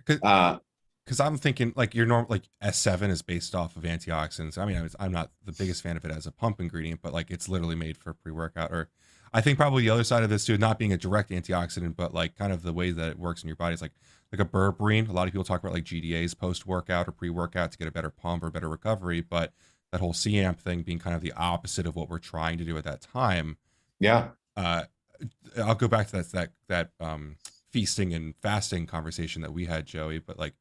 Because I'm thinking like your normal, like S7 is based off of antioxidants. I mean, I'm not the biggest fan of it as a pump ingredient, but like it's literally made for pre-workout. Or I think probably the other side of this too, not being a direct antioxidant, but like kind of the way that it works in your body is like a berberine. A lot of people talk about like GDAs post-workout or pre-workout to get a better pump or better recovery, but that whole CAMP thing being kind of the opposite of what we're trying to do at that time. Yeah. I'll go back to that feasting and fasting conversation that we had, Joey, but like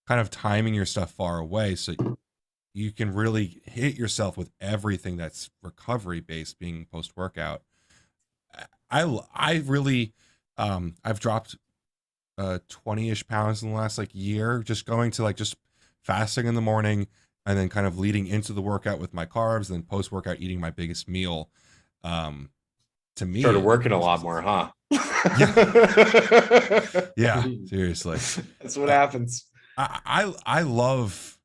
kind of timing your stuff far away so you can really hit yourself with everything that's recovery based, being post workout. I really, I've dropped 20-ish pounds in the last like year, just going to like just fasting in the morning and then kind of leading into the workout with my carbs, and then post workout eating my biggest meal. To me, Started working a lot more, huh? Yeah, seriously. That's what happens. I love,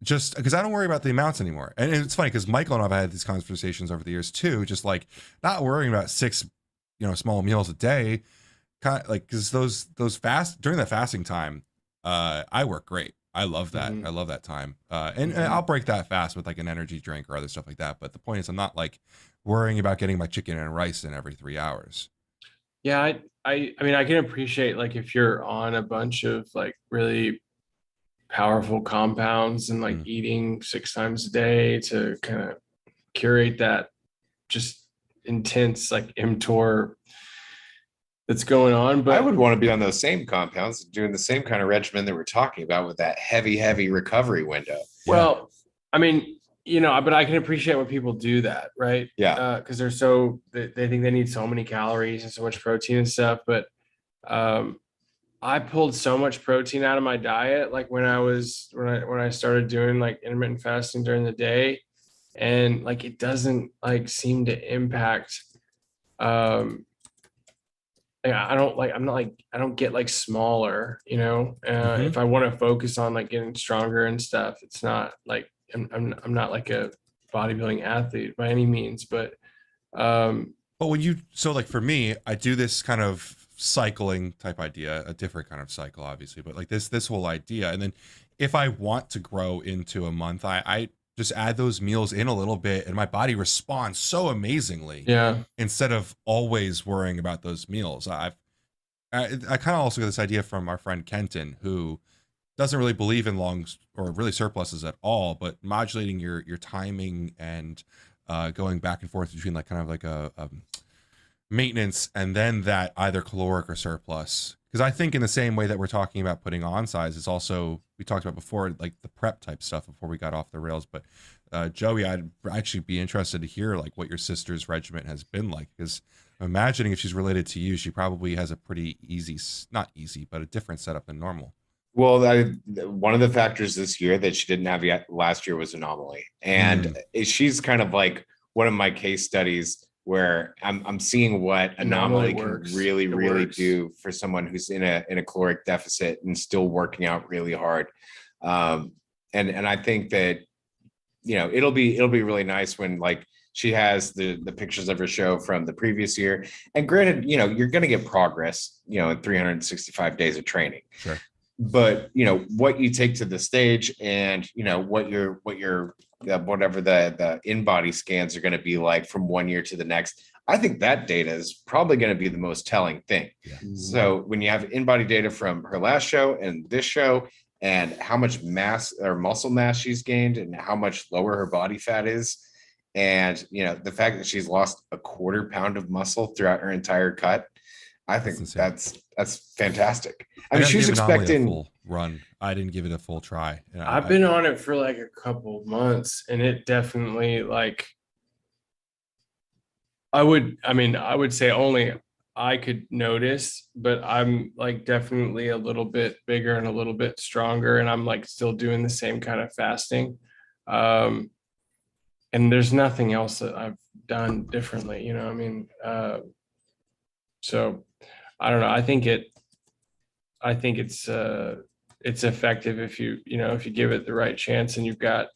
just because I don't worry about the amounts anymore. And it's funny because Michael and I've had these conversations over the years too, just like not worrying about 6, small meals a day. Kind of like, because those fast during that fasting time, I work great. I love that. I love that time. And I'll break that fast with like an energy drink or other stuff like that. But the point is, I'm not like worrying about getting my chicken and rice in every 3 hours. Yeah, I mean, I can appreciate like if you're on a bunch of like really powerful compounds and like eating 6 times a day to kind of curate that just intense like mTOR that's going on. But I would want to be on those same compounds, doing the same kind of regimen that we're talking about with that heavy recovery window. Well, I mean, but I can appreciate when people do that, right? Yeah. Because they think they need so many calories and so much protein and stuff. But I pulled so much protein out of my diet, like when I started doing like intermittent fasting during the day, and like it doesn't like seem to impact. I don't get like smaller, if I want to focus on like getting stronger and stuff, it's not like I'm not like a bodybuilding athlete by any means, but so like for me, I do this kind of cycling type idea, a different kind of cycle, obviously, but like this whole idea. And then if I want to grow into a month, I just add those meals in a little bit and my body responds so amazingly. Yeah. Instead of always worrying about those meals. I kind of also got this idea from our friend Kenton, who doesn't really believe in long or really surpluses at all, but modulating your timing and going back and forth between like kind of like a maintenance and then that either caloric or surplus. Because I think in the same way that we're talking about putting on size, it's also, we talked about before, like the prep type stuff before we got off the rails. But Joey, I'd actually be interested to hear like what your sister's regimen has been like, because I'm imagining if she's related to you, she probably has a pretty not easy, but a different setup than normal. Well, one of the factors this year that she didn't have yet last year was anomaly. And she's kind of like one of my case studies where I'm seeing what anomaly can really do for someone who's in a caloric deficit and still working out really hard. And I think that, it'll be really nice when like she has the pictures of her show from the previous year. And granted, you're going to get progress, in 365 days of training. Sure. But what you take to the stage and what your whatever the in-body scans are going to be like from one year to the next, I think that data is probably going to be the most telling thing. Yeah. So when you have in-body data from her last show and this show, and how much mass or muscle mass she's gained and how much lower her body fat is, and the fact that she's lost a 1/4 pound of muscle throughout her entire cut, I think that's fantastic. I mean, she's expecting a full run. I didn't give it a full try. I've been on it for like a couple months, and it definitely like I would say only I could notice, but I'm like definitely a little bit bigger and a little bit stronger, and I'm like still doing the same kind of fasting. And there's nothing else that I've done differently, so I don't know. I think it's effective if you give it the right chance, and you've got,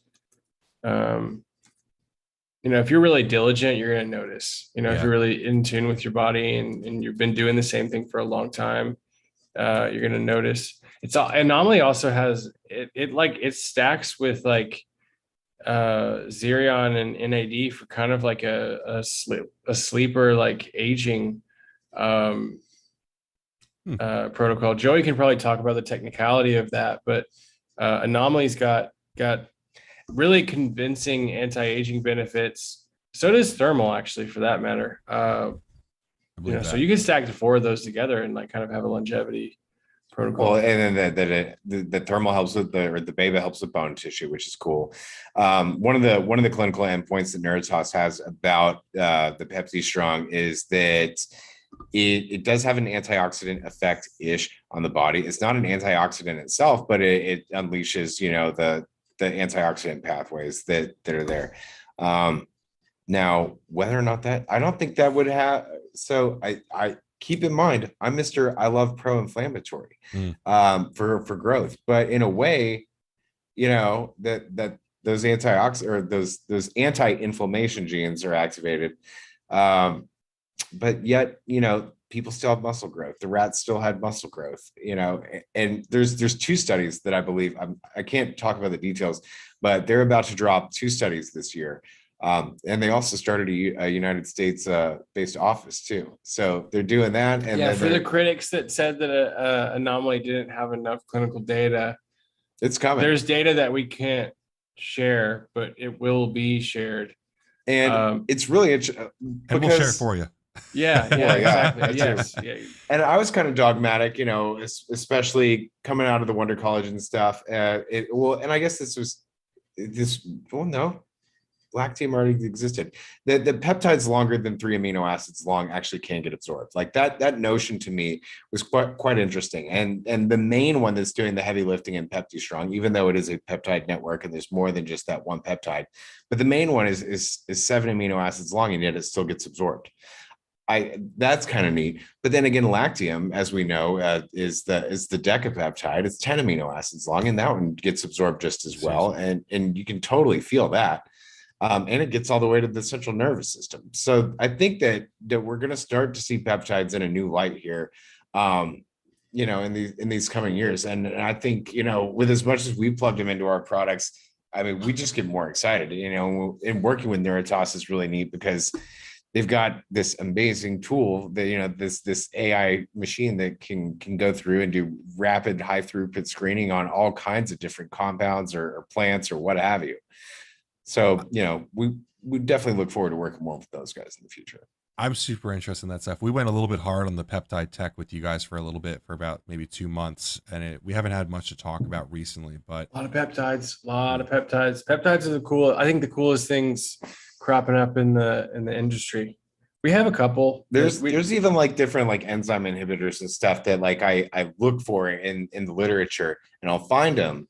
if you're really diligent, you're going to notice, if you're really in tune with your body and you've been doing the same thing for a long time, you're going to notice. Anomaly also has, it stacks with like, Xerion and NAD for kind of like a sleeper, like aging, protocol. Joey can probably talk about the technicality of that, but Anomaly's got really convincing anti-aging benefits. So does Thermal, actually, for that matter. So you can stack the 4 of those together and like kind of have a longevity protocol. Well, and then the thermal helps with the beta helps with bone tissue, which is cool. One of the clinical endpoints that Neurotos has about the Pepsi Strong is that it does have an antioxidant effect ish on the body. It's not an antioxidant itself, but it unleashes, the antioxidant pathways that are there. Now, whether or not that, I don't think that would have. So I keep in mind, I'm Mr. I love pro-inflammatory for growth, but in a way, that those antioxidant or those anti-inflammation genes are activated. But yet, people still have muscle growth. The rats still had muscle growth, and there's two studies that I believe, I can't talk about the details, but they're about to drop two studies this year. And they also started a United States based office too. So they're doing that. And yeah, for the critics that said that Anomaly didn't have enough clinical data, it's coming. There's data that we can't share, but it will be shared. And it's really interesting. And we'll share it for you. Yeah, exactly. Yes. Yeah. And I was kind of dogmatic, especially coming out of the Wonder College and stuff. And I guess lactate already existed. The peptides longer than 3 amino acids long actually can get absorbed. Like that notion to me was quite interesting. And the main one that's doing the heavy lifting in Pepti Strong, even though it is a peptide network and there's more than just that one peptide, but the main one is 7 amino acids long, and yet it still gets absorbed. That's kind of neat. But then again, lactium, as we know, is the decapeptide. It's 10 amino acids long, and that one gets absorbed just as well. And you can totally feel that. And it gets all the way to the central nervous system. So I think that we're going to start to see peptides in a new light here, in these coming years. And I think, with as much as we plugged them into our products, I mean, we just get more excited, and working with Neurotos is really neat because they've got this amazing tool that, this AI machine that can go through and do rapid high throughput screening on all kinds of different compounds or plants or what have you. So, we definitely look forward to working more with those guys in the future. I'm super interested in that stuff. We went a little bit hard on the peptide tech with you guys for a little bit, for about maybe 2 months, and we haven't had much to talk about recently, but A lot of peptides. Peptides are I think the coolest things cropping up in the industry. We have a couple. There's even like different like enzyme inhibitors and stuff that like I look for in the literature, and I'll find them.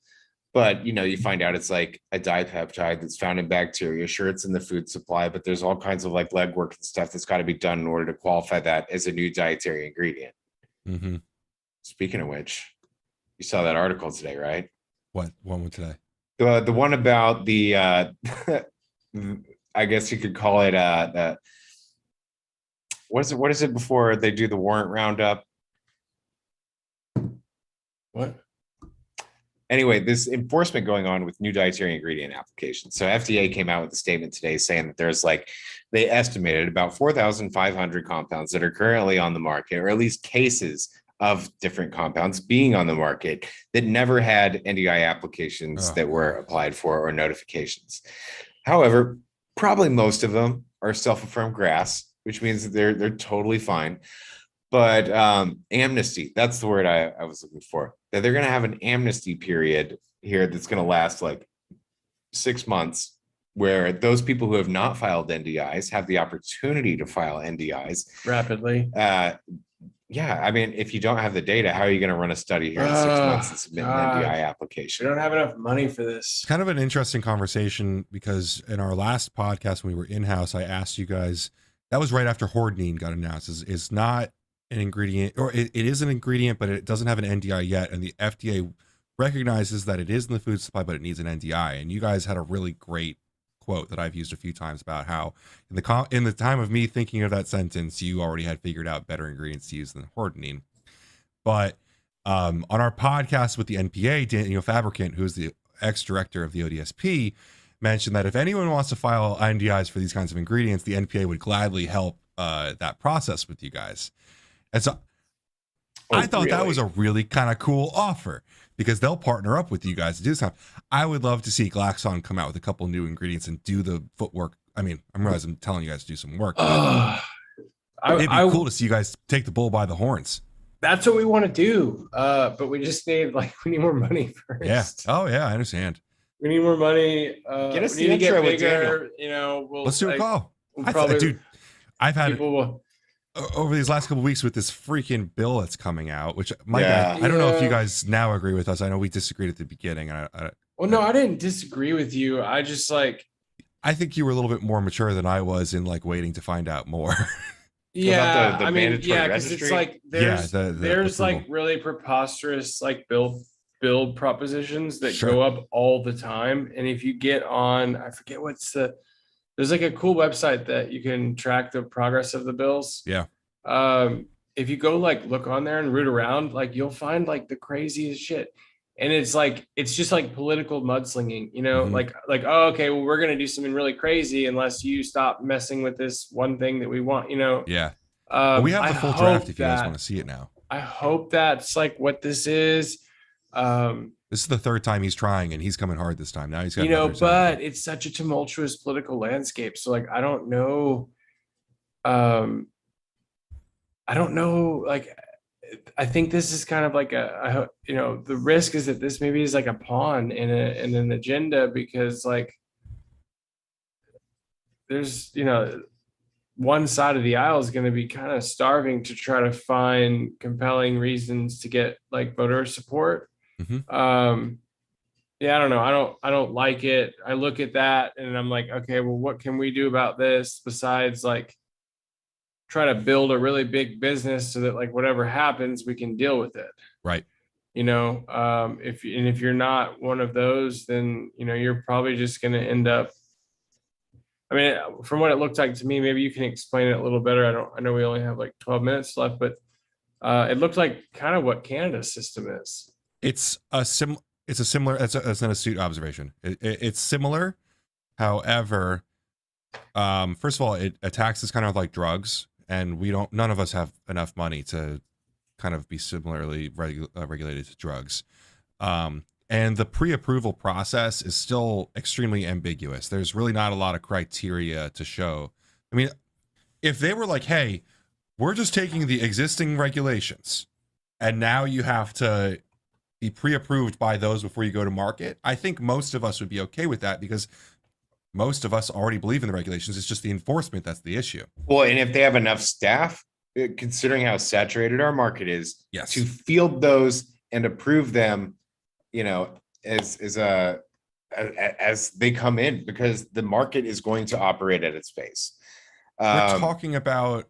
But, you find out it's like a dipeptide that's found in bacteria. Sure, it's in the food supply, but there's all kinds of like legwork and stuff that's got to be done in order to qualify that as a new dietary ingredient. Mm-hmm. Speaking of which, you saw that article today, right? What one today? The one about the, I guess you could call it, what is it before they do the warrant roundup? What? Anyway, this enforcement going on with new dietary ingredient applications. So FDA came out with a statement today saying that there's they estimated about 4,500 compounds that are currently on the market, or at least cases of different compounds being on the market that never had NDI applications that were applied for or notifications. However, probably most of them are self-affirmed GRAS, which means that they're totally fine. But amnesty, that's the word I was looking for. That they're going to have an amnesty period here that's going to last like 6 months, where those people who have not filed NDIs have the opportunity to file NDIs rapidly. Yeah, I mean, if you don't have the data, how are you going to run a study here in 6 months and submit an NDI application? We don't have enough money for this. It's kind of an interesting conversation, because in our last podcast when we were in-house, I asked you guys, that was right after Hordenine got announced. It's not an ingredient, or it is an ingredient, but it doesn't have an NDI yet, and the FDA recognizes that it is in the food supply, but it needs an NDI. And you guys had a really great quote that I've used a few times about how in the time of me thinking of that sentence, you already had figured out better ingredients to use than Hordenine. But on our podcast with the NPA, Daniel Fabricant, who's the ex-director of the ODSP, mentioned that if anyone wants to file NDIs for these kinds of ingredients, the NPA would gladly help that process with you guys. And so I thought that was a really kind of cool offer, because they'll partner up with you guys to do stuff. I would love to see Glaxon come out with a couple new ingredients and do the footwork. I mean, I realize I'm telling you guys to do some work. It'd be cool to see you guys take the bull by the horns. That's what we want to do. But we just need we need more money first. Yeah. Oh yeah, I understand. We need more money. Get us We the need to get intro with bigger. You know, Let's do a call. We'll probably, Dude, I've had people will. over these last couple of weeks with this freaking bill that's coming out, which Mike, Yeah. I don't know if you Yeah. guys now agree with us. I know we disagreed at the beginning, and Well, no, I didn't disagree with you. I just I think you were a little bit more mature than I was in waiting to find out more. yeah. the I mean, mandatory yeah, because it's registry? there's the there's approval. really preposterous build propositions that Sure. go up all the time, and if you get on, I forget there's a cool website that you can track the progress of the bills. Yeah. If you go look on there and root around, you'll find the craziest shit. And it's just political mudslinging, you know, Mhm. oh, okay, well, we're gonna do something really crazy unless you stop messing with this one thing that we want, you know. Yeah. Well, we have I the full hope draft if you guys that- want to see it now. I hope that's what this is. This is the third time he's trying, and he's coming hard this time. Now he's got You know, another example. but it's such a tumultuous political landscape. So I don't know. I don't know. I think this is kind of the risk is that this maybe is a pawn in an agenda, because there's, one side of the aisle is going to be kind of starving to try to find compelling reasons to get voter support. Mhm. Yeah, I don't know. I don't like it. I look at that and I'm like, okay, well, what can we do about this besides try to build a really big business so that whatever happens, we can deal with it. Right. You know, if you're not one of those, then, you're probably just going to end up, I mean, from what it looked like to me, maybe you can explain it a little better. I know we only have 12 minutes left, but it looked like kind of what Canada's system is. It's an astute observation. It's similar. However, first of all, it attacks us kind of like drugs, and none of us have enough money to kind of be similarly regulated to drugs. And the pre-approval process is still extremely ambiguous. There's really not a lot of criteria to show. I mean, if they were hey, we're just taking the existing regulations and now you have to be pre-approved by those before you go to market, I think most of us would be okay with that, because most of us already believe in the regulations. It's just the enforcement that's the issue. Well, and if they have enough staff, considering how saturated our market is, Yes. to field those and approve them, as they come in, because the market is going to operate at its pace. We're talking about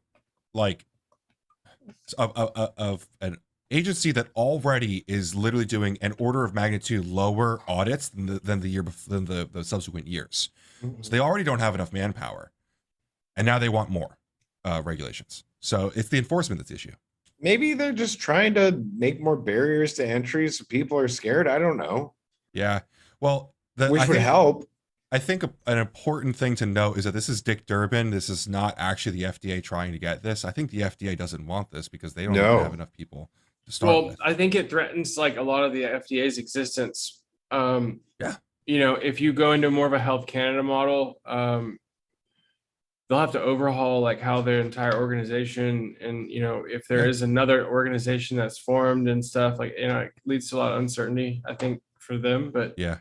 of an agency that already is literally doing an order of magnitude lower audits than the subsequent years. So they already don't have enough manpower, and now they want more regulations. So it's the enforcement that's the issue. Maybe they're just trying to make more barriers to entry so people are scared. I don't know. Yeah. Well, Which would help. I think an important thing to note is that this is Dick Durbin. This is not actually the FDA trying to get this. I think the FDA doesn't want this because they don't No. have enough people to start with. I think it threatens a lot of the FDA's existence. Yeah. If you go into more of a Health Canada model, they'll have to overhaul how their entire organization, and if there is another organization that's formed and stuff, it leads to a lot of uncertainty, I think, for them. But Yeah.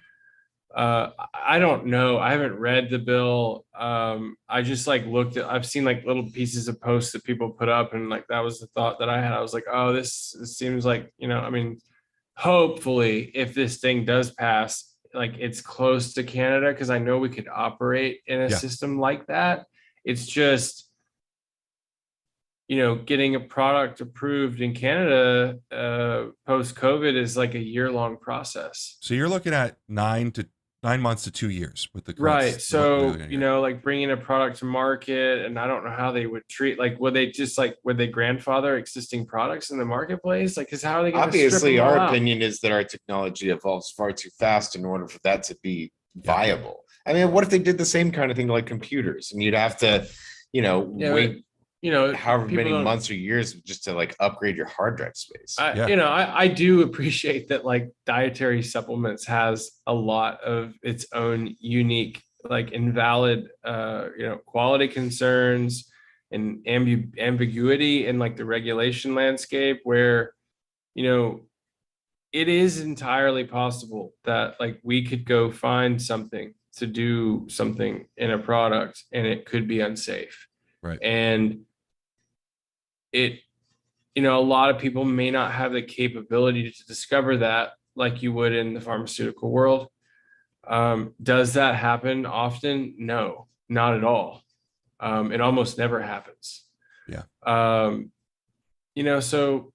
I don't know. I haven't read the bill. I just looked at, I've seen little pieces of posts that people put up, and that was the thought that I had. I was like, oh, this seems I mean, hopefully if this thing does pass, it's close to Canada, because I know we could operate in a system like that. It's just, getting a product approved in Canada post-COVID is a year-long process. So you're looking at 9 months to 2 years with the current- Right. So, here. bringing a product to market, and I don't know how they would treat, would they just would they grandfather existing products in the marketplace? Cause how are they going to Obviously, our opinion is that our technology evolves far too fast in order for that to be viable. I mean, what if they did the same kind of thing to computers, and you'd have to, wait, however many months or years just to upgrade your hard drive space. I do appreciate that dietary supplements has a lot of its own unique, invalid, quality concerns and ambiguity in like the regulation landscape where, you know, it is entirely possible that like we could go find something to do something in a product and it could be unsafe. Right. And it, you know, a lot of people may not have the capability to discover that like you would in the pharmaceutical world. Does that happen often? No, not at all. It almost never happens. Yeah. You know, so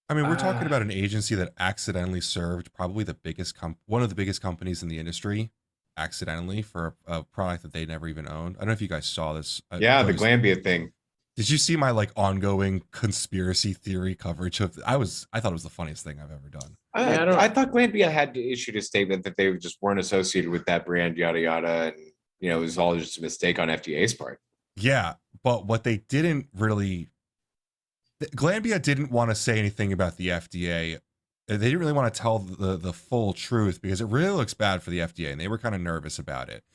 I mean, we're talking about an agency that accidentally served probably the biggest one of the biggest companies in the industry accidentally for a product that they never even owned. I don't know if you guys saw this. Yeah, the Glanbia thing. Did you see my like ongoing conspiracy theory coverage of? I thought it was the funniest thing I've ever done. I thought Glanbia had issued a statement that they just weren't associated with that brand, yada yada, and you know it was all just a mistake on FDA's part. Yeah, but what they didn't really, Glanbia didn't want to say anything about the FDA. They didn't really want to tell the full truth because it really looks bad for the FDA, and they were kind of nervous about it.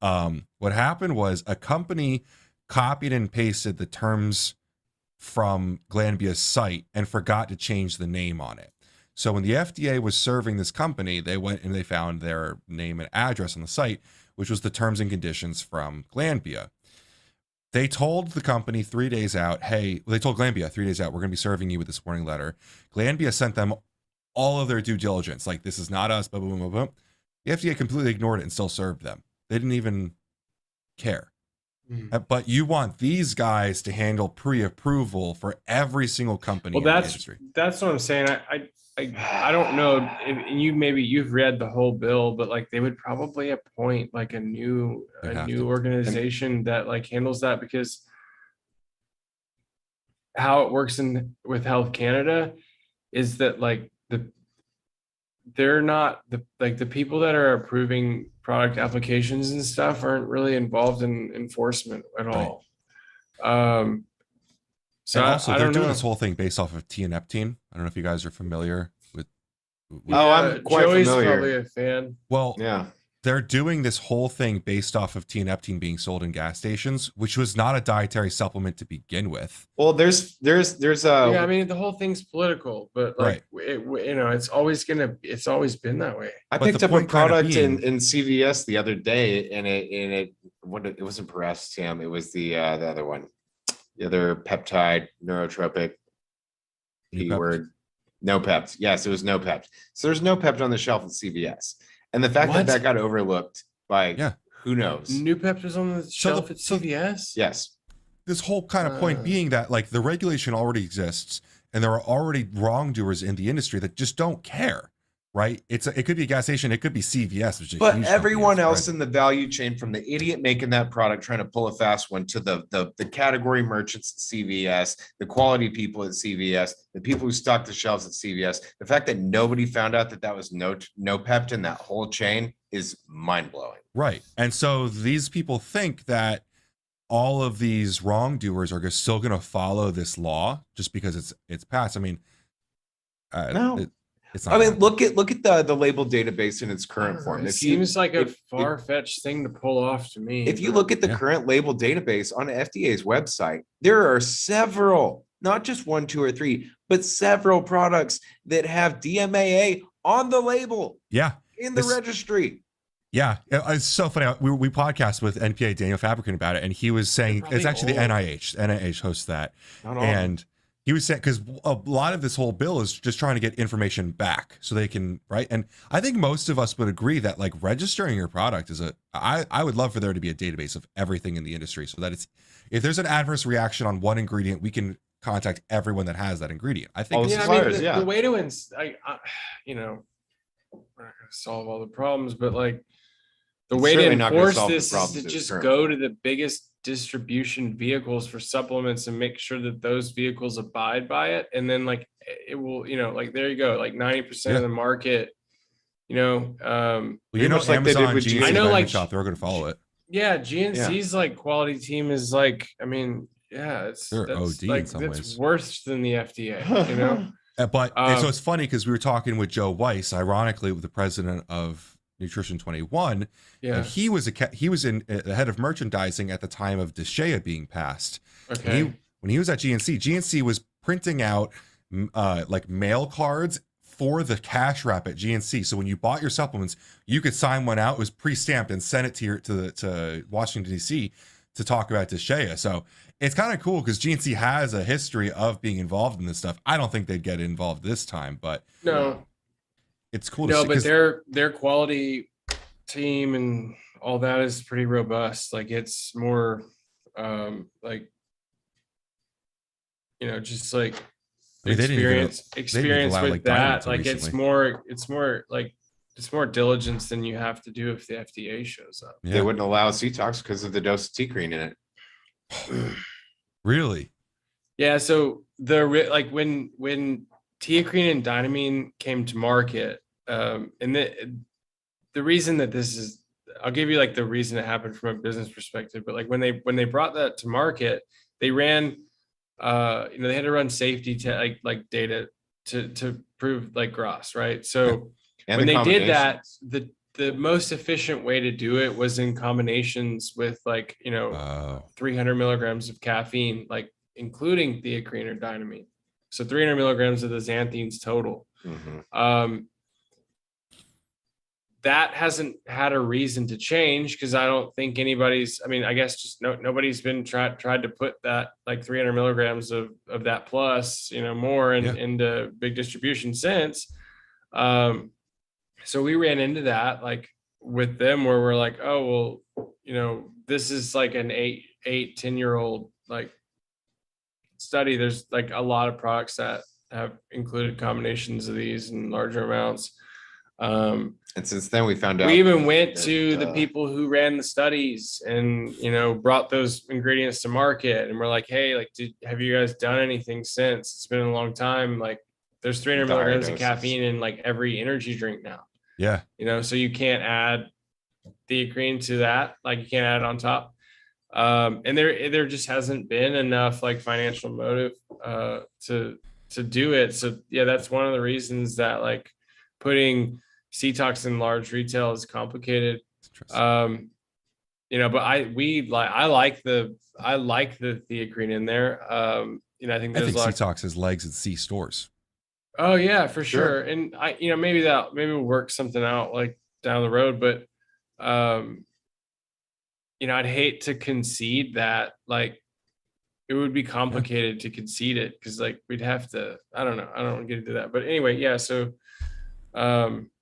What happened was a company copied and pasted the terms from Glanbia's site and forgot to change the name on it. So when the FDA was serving this company, they went and they found their name and address on the site, which was the terms and conditions from Glanbia. They told the company 3 days out, they told Glanbia 3 days out, we're going to be serving you with this warning letter. Glanbia sent them all of their due diligence. Like, this is not us, blah, blah, blah, blah. The FDA completely ignored it and still served them. They didn't even care. But you want these guys to handle pre-approval for every single company in the industry. That's what I'm saying. I don't know. And you've read the whole bill, but like they would probably appoint like a new organization that like handles that, because how it works with Health Canada is that like they're not the people that are approving product applications and stuff aren't really involved in enforcement at all. So and also they're doing this whole thing based off of tianeptine. I don't know if you guys are familiar with. I'm quite Joey's familiar. probably a fan. Well, Yeah. They're doing this whole thing based off of tianeptine being sold in gas stations, which was not a dietary supplement to begin with. Well, there's I mean, the whole thing's political, but like it's always been that way. I picked up a product in CVS the other day, and it wasn't paracetam, it was the other one, the other peptide, neurotropic keyword, no pept. Yes, it was no pept. So there's no pept on the shelf at CVS. And the fact that got overlooked by who knows? New Pept was on the shelf at CVS? Yes. This whole kind of point being that like the regulation already exists and there are already wrongdoers in the industry that just don't care, right? It could be a gas station, it could be CVS. Which is but everyone else in the value chain, from the idiot making that product trying to pull a fast one to the category merchants at CVS, the quality people at CVS, the people who stock the shelves at CVS, the fact that nobody found out that was no pept in that whole chain is mind-blowing. Right. And so these people think that all of these wrongdoers are still going to follow this law just because it's passed. I mean, no. It's not. I mean, look at the label database in its current form. It seems like a far-fetched thing to pull off to me. If you look at the current label database on FDA's website, there are several, not just 1, 2, or 3, but several products that have DMAA on the label. Yeah. In the registry. Yeah. It's so funny. We podcast with NPA Daniel Fabricant about it, and he was saying it's actually the NIH. NIH hosts that. And he was saying, because a lot of this whole bill is just trying to get information back so they can, right? And I think most of us would agree that like registering your product is I would love for there to be a database of everything in the industry so that if there's an adverse reaction on one ingredient, we can contact everyone that has that ingredient. I think the way to, we're not going to solve all the problems, but like the way to enforce this is to just go to the biggest distribution vehicles for supplements and make sure that those vehicles abide by it, and then like it will, like there you go, like 90% of the market, Amazon, like they did with GNC, I know, like shop, they're going to follow it. Yeah, GNC's like quality team is like, I mean, that's OD like, in some that's ways. worse than the FDA, But so it's funny because we were talking with Joe Weiss, ironically, with the president of Nutrition 21, Yeah. and he was the head of merchandising at the time of DeShea being passed. Okay. When he was at GNC was printing out like mail cards for the cash wrap at GNC. So when you bought your supplements, you could sign one out. It was pre-stamped and send it to Washington D.C. to talk about DeShea. So it's kind of cool because GNC has a history of being involved in this stuff. I don't think they'd get involved this time, but No, it's cool to no, see. but 'Cause- their quality team and all that is pretty robust. Like it's more like, you know, just like I mean, they didn't even- experience allow, with like, that. diamonds Like recently. it's more like it's more diligence than you have to do if the FDA shows up. They wouldn't allow Cetox because of the dose of T-cream in it. Really? Yeah, so like when teacrine and dynamine came to market, and the reason that this is, I'll give you like the reason it happened from a business perspective, but like when they brought that to market, they ran, they had to run safety like data to prove like GRAS, right? So And when the they did that, combinations. the most efficient way to do it was in combinations with like 300 milligrams of caffeine, like including theacrine or dynamine. So 300 milligrams of the xanthines total. Mhm. That hasn't had a reason to change because I don't think anybody's, I mean, I guess just nobody's been tried to put that like 300 milligrams of that plus, more into big distribution since. So we ran into that like with them where we're like, oh, well, this is like an 10-year-old like study. There's like a lot of products that have included combinations of these in larger amounts. And since then we found out We even went that, to the people who ran the studies and, brought those ingredients to market. And we're like, hey, like, have you guys done anything since? It's been a long time. Like there's 300 The higher milligrams of doses. caffeine in like every energy drink now. Yeah. So you can't add theacrine to that. Like you can't add it on top. And there just hasn't been enough like financial motive to do it. So yeah, that's one of the reasons that like putting Cetox in large retail is complicated. But I like the theacrine in there. I think I there's think like Cetox has legs in C stores. oh yeah, for Sure. sure. And maybe we'll work something out like down the road, but I'd hate to concede that. Like it would be complicated to concede it because like we'd have to. I don't know. I don't want to get into that. But anyway, yeah. So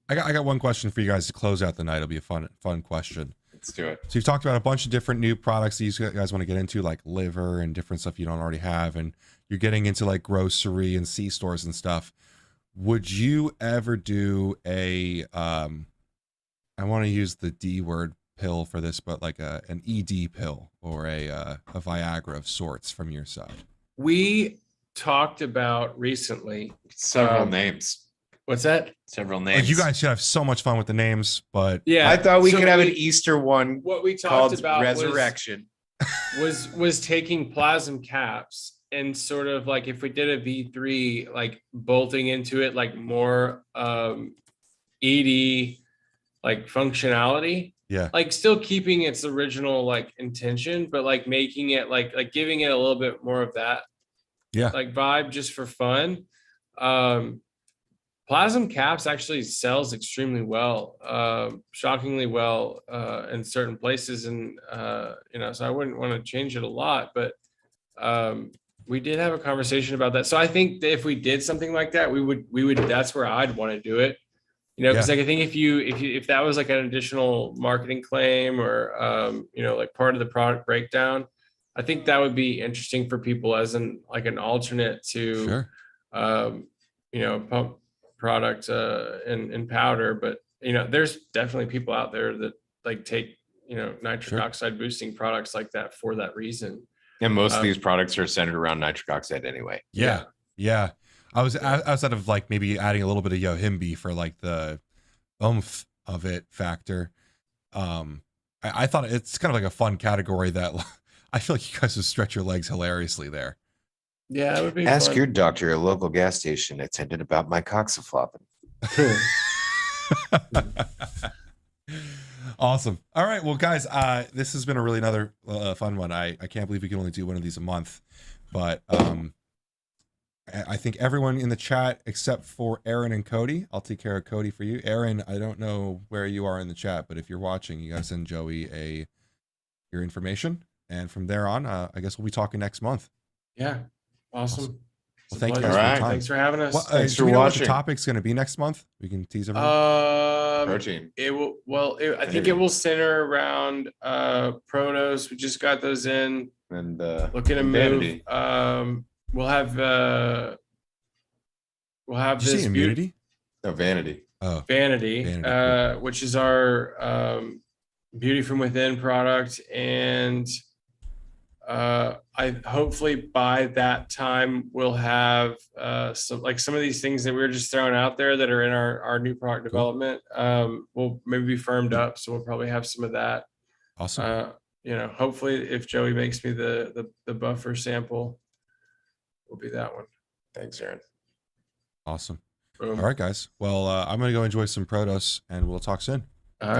I got one question for you guys to close out the night. It'll be a fun question. let's do it. So you've talked about a bunch of different new products that you guys want to get into, like liver and different stuff you don't already have, and you're getting into like grocery and C stores and stuff. Would you ever do a I want to use the D word pill for this, but like an ED pill or a Viagra of sorts from your side? we talked about recently. Several names. What's that? Several Like, names. you guys should have so much fun with the names, but Yeah, I thought we so could have an Easter one What we talked called about Resurrection. was taking plasm caps and sort of like if we did a V3, like bolting into it like more ED like functionality. Yeah. Like still keeping its original like intention, but like making it like giving it a little bit more of that like vibe just for fun. Plasm caps actually sells extremely well, shockingly well in certain places. And, so I wouldn't want to change it a lot, but we did have a conversation about that. So I think that if we did something like that, we would, that's where I'd want to do it, because like, I think if that was like an additional marketing claim or, like part of the product breakdown, I think that would be interesting for people as an alternate to, pump product in powder. But there's definitely people out there that like take nitric oxide boosting products like that for that reason, And most of these products are centered around nitric oxide anyway. Yeah. I was outside of like maybe adding a little bit of Yohimbe for like the oomph of it factor. I thought it's kind of like a fun category that I feel like you guys would stretch your legs hilariously there. Yeah, it would be Ask fun. your doctor at a local gas station attendant about my coxaflopping. Awesome. All right. Well, guys, this has been a really another fun one. I can't believe we can only do one of these a month, but I think everyone in the chat except for Aaron and Cody. I'll take care of Cody for you. Aaron, I don't know where you are in the chat, but if you're watching, you gotta send Joey your information, and from there on, I guess we'll be talking next month. Yeah. Awesome. Well, thank you Pleasure. guys for your Alright. time. Thanks for having us. Well, Thanks do for we know what watching. the topic's going to be next month? We can tease everyone. Protein. It will. Well, I think Maybe. it will center around protos. We just got those in. And Looking to move. vanity. We'll have Did you this say immunity? No, vanity. Oh, vanity, Vanity, which is our beauty from within product, and I hopefully by that time we'll have some of these things that we were just throwing out there that are in our new product development will maybe be firmed up, so we'll probably have some of that. awesome. Hopefully if Joey makes me the buffer sample, will be that one. Thanks, Aaron. Awesome. Boom. All right, guys. Well, I'm going to go enjoy some Protos, and we'll talk soon. All right.